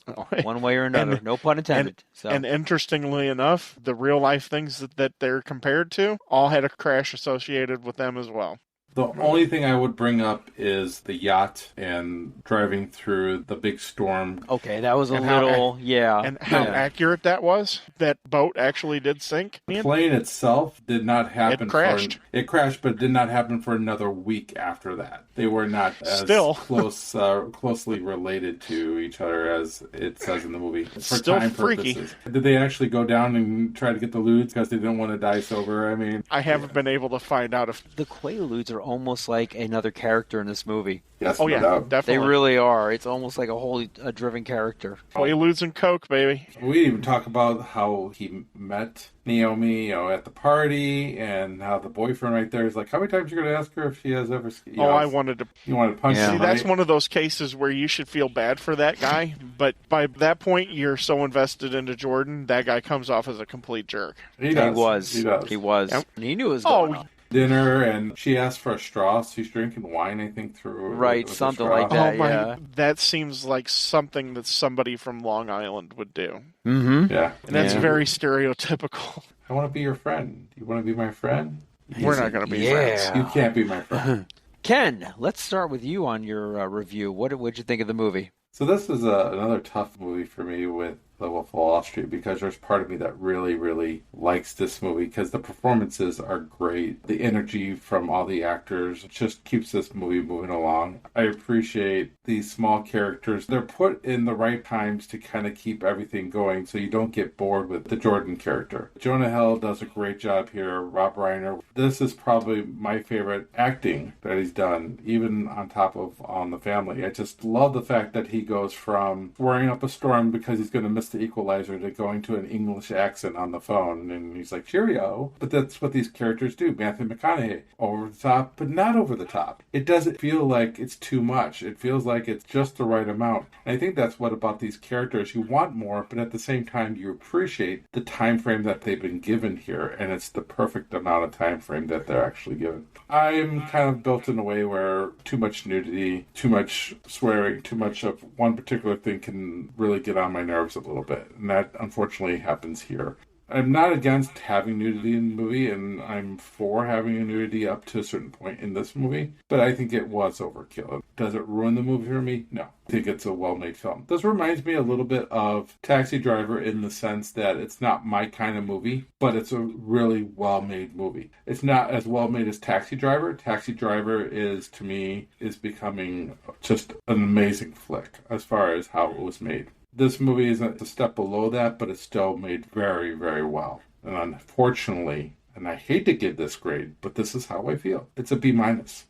Mm-hmm. one way or another. No pun intended. And interestingly enough, the real life things that they're compared to all had a crash associated with them as well. The only thing I would bring up is the yacht and driving through the big storm. Okay, that was a And how little, yeah. And how yeah. accurate that was. That boat actually did sink. The plane itself did not happen. It crashed. It crashed, but did not happen for another week after that. They were not as Still. closely related to each other as it says in the movie. For Still time freaky. purposes. Did they actually go down and try to get the lewds because they didn't want to die sober? I mean, I haven't been able to find out if... The Quaaludes are almost like another character in this movie. yes, Oh, no yeah, doubt. They definitely. really are. It's almost like a driven character. Quaaludes and Coke, baby. We didn't even talk about how he met Naomi, at the party, and how the boyfriend right there is like, how many times are you going to ask her if she has ever... I wanted to... You want to punch Yeah. See, somebody? that's one of those cases where you should feel bad for that guy, but by that point, you're so invested into Jordan, that guy comes off as a complete jerk. He does. He was. He And he knew it was going on. dinner, and she asked for a straw. So she's drinking wine, I think, through Right, with a something straw. like that. Oh my! yeah. That seems like something that somebody from Long Island would do, Mm-hmm. Yeah, and that's Yeah. very stereotypical. I want to be your friend. You want to be my friend? We're not going to be Yeah. friends. You can't be my friend. Ken, let's start with you on your review. What did you think of the movie? So this is another tough movie for me with The Wolf of Wall Street, because there's part of me that really, really likes this movie because the performances are great. The energy from all the actors just keeps this movie moving along. I appreciate these small characters. They're put in the right times to kind of keep everything going so you don't get bored with the Jordan character. Jonah Hill does a great job here. Rob Reiner. This is probably my favorite acting that he's done, even on top of All in the Family. I just love the fact that he goes from worrying up a storm because he's going to miss the equalizer to going to an English accent on the phone, and he's like, cheerio. But that's what these characters do. Matthew McConaughey, over the top, but not over the top. It doesn't feel like it's too much. It feels like it's just the right amount. And I think that's what about these characters. You want more, but at the same time, you appreciate the time frame that they've been given here, and it's the perfect amount of time frame that they're actually given. I'm kind of built in a way where too much nudity, too much swearing, too much of one particular thing can really get on my nerves a little little bit. And that unfortunately happens here. I'm not against having nudity in the movie, and I'm for having a nudity up to a certain point in this movie, but I think it was overkill. Does it ruin the movie for me? No. I think it's a well-made film. This reminds me a little bit of Taxi Driver in the sense that it's not my kind of movie, but it's a really well-made movie. It's not as well-made as Taxi Driver. Taxi Driver is, to me, is becoming just an amazing flick as far as how it was made. This movie isn't a step below that, but it's still made very, very well. And unfortunately, and I hate to give this grade, but this is how I feel. It's a B-.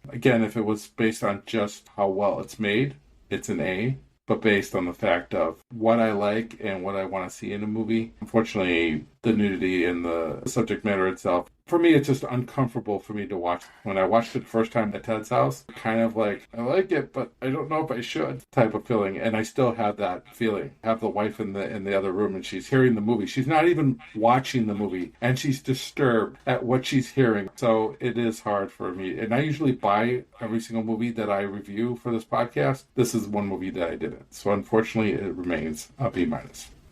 Again, if it was based on just how well it's made, it's an A. But based on the fact of what I like and what I want to see in a movie, unfortunately, the nudity and the subject matter itself, for me, it's just uncomfortable for me to watch. When I watched it the first time at Ted's house, kind of like, I like it, but I don't know if I should type of feeling. And I still have that feeling. I have the wife in the other room and she's hearing the movie. She's not even watching the movie and she's disturbed at what she's hearing. So it is hard for me. And I usually buy every single movie that I review for this podcast. This is one movie that I didn't. So unfortunately, it remains a B-.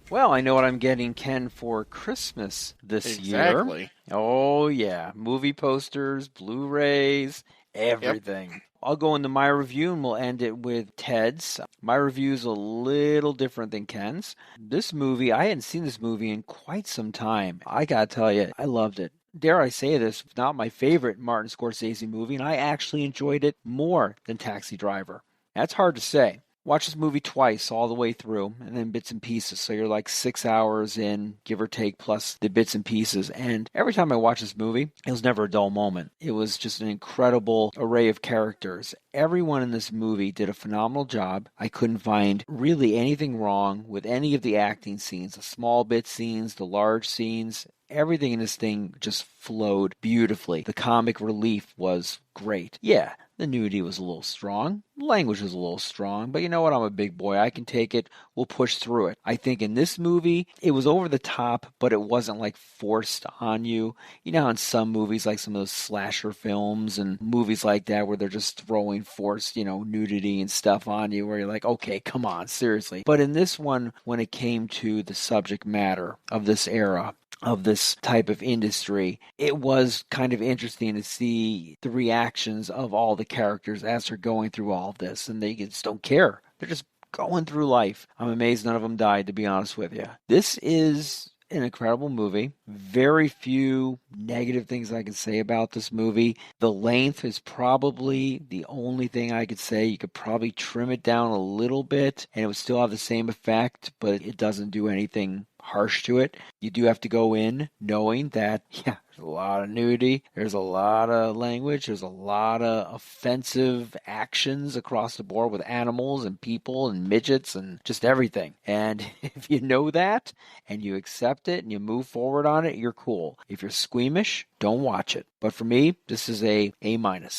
Well, I know what I'm getting Ken for Christmas this year. Exactly. Oh, yeah. Movie posters, Blu-rays, everything. Yep. I'll go into my review and we'll end it with Ted's. My review is a little different than Ken's. This movie, I hadn't seen this movie in quite some time. I gotta tell you, I loved it. Dare I say this, not my favorite Martin Scorsese movie, and I actually enjoyed it more than Taxi Driver. That's hard to say. Watch this movie twice, all the way through, and then bits and pieces. So you're like 6 hours in, give or take, plus the bits and pieces. And every time I watch this movie, it was never a dull moment. It was just an incredible array of characters. Everyone in this movie did a phenomenal job. I couldn't find really anything wrong with any of the acting scenes, the small bit scenes, the large scenes. Everything in this thing just flowed beautifully. The comic relief was great. Yeah, the nudity was a little strong. The language was a little strong. But you know what? I'm a big boy. I can take it. We'll push through it. I think in this movie, it was over the top, but it wasn't like forced on you. You know how in some movies, like some of those slasher films and movies like that, where they're just throwing forced, nudity and stuff on you, where you're like, okay, come on, seriously. But in this one, when it came to the subject matter of this era, of this type of industry, it was kind of interesting to see the reactions of all the characters as they're going through all of this, and they just don't care. They're just going through life. I'm amazed none of them died, to be honest with you. This is an incredible movie. Very few negative things I can say about this movie. The length is probably the only thing I could say. You could probably trim it down a little bit and it would still have the same effect, but it doesn't do anything harsh to it. You do have to go in knowing that, there's a lot of nudity, there's a lot of language, there's a lot of offensive actions across the board with animals and people and midgets and just everything. And if you know that and you accept it and you move forward on it, you're cool. If you're squeamish, don't watch it. But for me, this is a A-.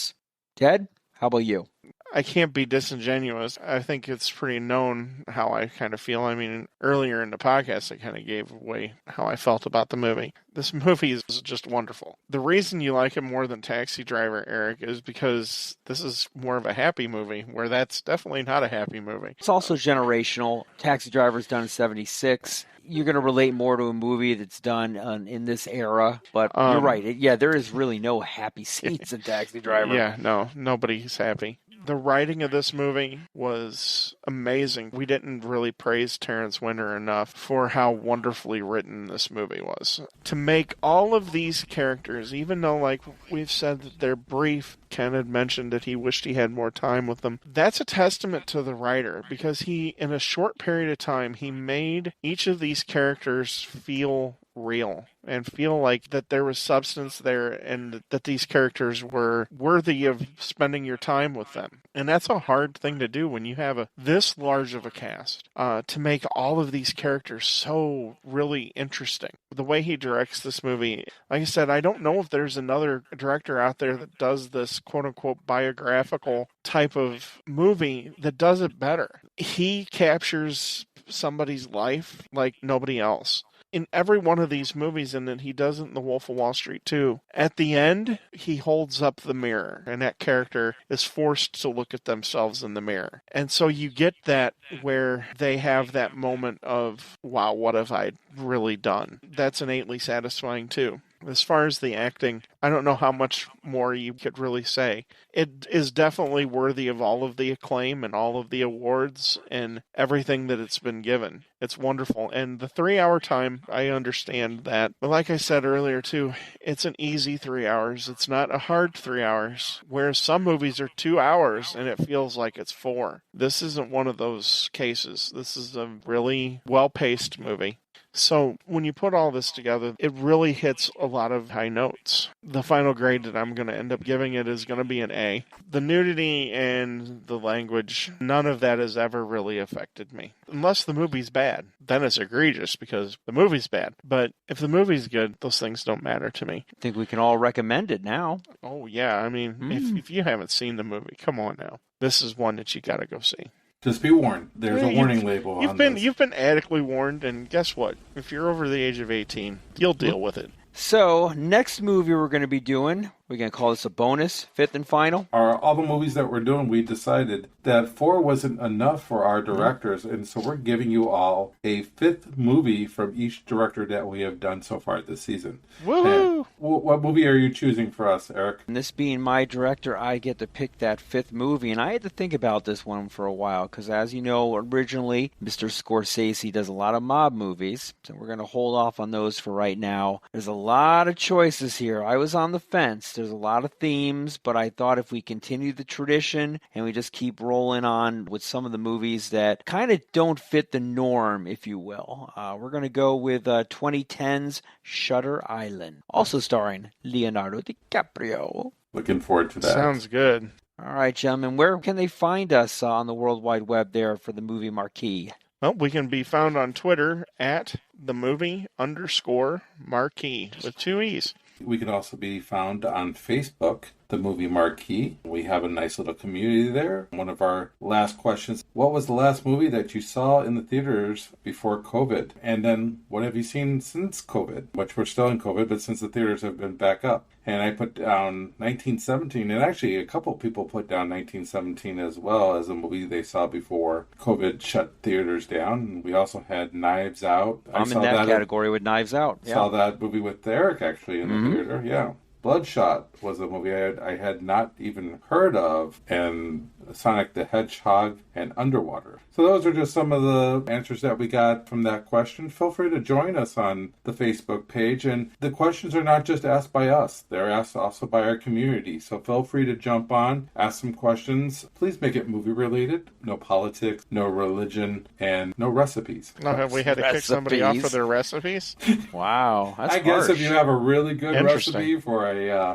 Ted, how about you? I can't be disingenuous. I think it's pretty known how I kind of feel. I mean, earlier in the podcast, I kind of gave away how I felt about the movie. This movie is just wonderful. The reason you like it more than Taxi Driver, Eric, is because this is more of a happy movie, where that's definitely not a happy movie. It's also generational. Taxi Driver's done in 1976. You're going to relate more to a movie that's done in this era, but you're right. There is really no happy scenes in Taxi Driver. Yeah, no, nobody's happy. The writing of this movie was amazing. We didn't really praise Terrence Winter enough for how wonderfully written this movie was. To make all of these characters, even though, like we've said, that they're brief, Ken had mentioned that he wished he had more time with them. That's a testament to the writer, because he, in a short period of time, he made each of these characters feel real and feel like that there was substance there and that these characters were worthy of spending your time with them. And that's a hard thing to do when you have this large of a cast, to make all of these characters so really interesting. The way he directs this movie, like I said, I don't know if there's another director out there that does this quote-unquote biographical type of movie that does it better. He captures somebody's life like nobody else. in every one of these movies, and then he does it in The Wolf of Wall Street too, at the end, he holds up the mirror, and that character is forced to look at themselves in the mirror. And so you get that where they have that moment of, wow, what have I really done? That's innately satisfying too. As far as the acting, I don't know how much more you could really say. It is definitely worthy of all of the acclaim and all of the awards and everything that it's been given. It's wonderful. And the 3-hour time, I understand that. But like I said earlier too, it's an easy 3 hours. It's not a hard 3 hours. Whereas some movies are 2 hours and it feels like it's 4. This isn't one of those cases. This is a really well-paced movie. So when you put all this together, it really hits a lot of high notes. The final grade that I'm going to end up giving it is going to be an A. The nudity and the language, none of that has ever really affected me. Unless the movie's bad. Then it's egregious because the movie's bad. But if the movie's good, those things don't matter to me. I think we can all recommend it now. Oh, yeah. I mean, if you haven't seen the movie, come on now. This is one that you got to go see. Just be warned. There's a warning label on this. You've been adequately warned, and guess what? If you're over the age of 18, you'll deal with it. So, next movie we're going to be doing, we're going to call this a bonus, fifth and final. All the movies that we're doing, we decided that 4 wasn't enough for our directors, and so we're giving you all a 5th movie from each director that we have done so far this season. Woohoo! What movie are you choosing for us, Eric? And this being my director, I get to pick that 5th movie, and I had to think about this one for a while, because as you know, originally, Mr. Scorsese does a lot of mob movies, so we're going to hold off on those for right now. There's a lot of choices here. I was on the fence. There's a lot of themes, but I thought if we continue the tradition and we just keep rolling on with some of the movies that kind of don't fit the norm, if you will, we're going to go with 2010's Shutter Island, also starring Leonardo DiCaprio. Looking forward to that. Sounds good. All right, gentlemen, where can they find us on the World Wide Web there for the Movie Marquee? Well, we can be found on Twitter at @themovie_marquee with 2 E's. We can also be found on Facebook, the Movie Marquee. We have a nice little community there. One of our last questions, what was the last movie that you saw in the theaters before COVID? And then what have you seen since COVID? Which we're still in COVID, but since the theaters have been back up. And I put down 1917, and actually a couple people put down 1917 as well as a movie they saw before COVID shut theaters down. And we also had Knives Out. I'm in that category with Knives Out. Yeah. Saw that movie with Eric actually in the theater, yeah. Bloodshot was a movie I had not even heard of, and Sonic the Hedgehog and Underwater. So those are just some of the answers that we got from that question. Feel free to join us on the Facebook page, and the questions are not just asked by us, they're asked also by our community. So feel free to jump on, ask some questions. Please make it movie related, no politics, no religion, and no recipes. No, have we had to kick somebody off for their recipes? Wow, that's I guess if you have a really good recipe for a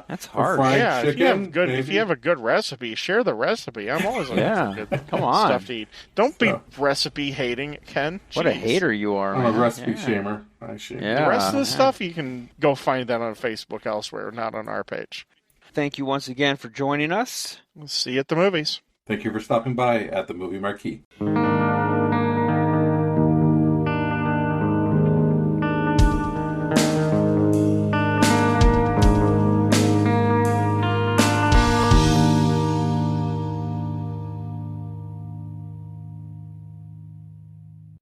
that's hard. fried chicken, if you have a good recipe, share the recipe. I'm always looking for good come on. stuff to eat. Don't be recipe hating, Ken. Jeez. What a hater you are. I'm a recipe shamer. I shame. Yeah. The rest of the stuff you can go find that on Facebook elsewhere, not on our page. Thank you once again for joining us. We'll see you at the movies. Thank you for stopping by at the Movie Marquee.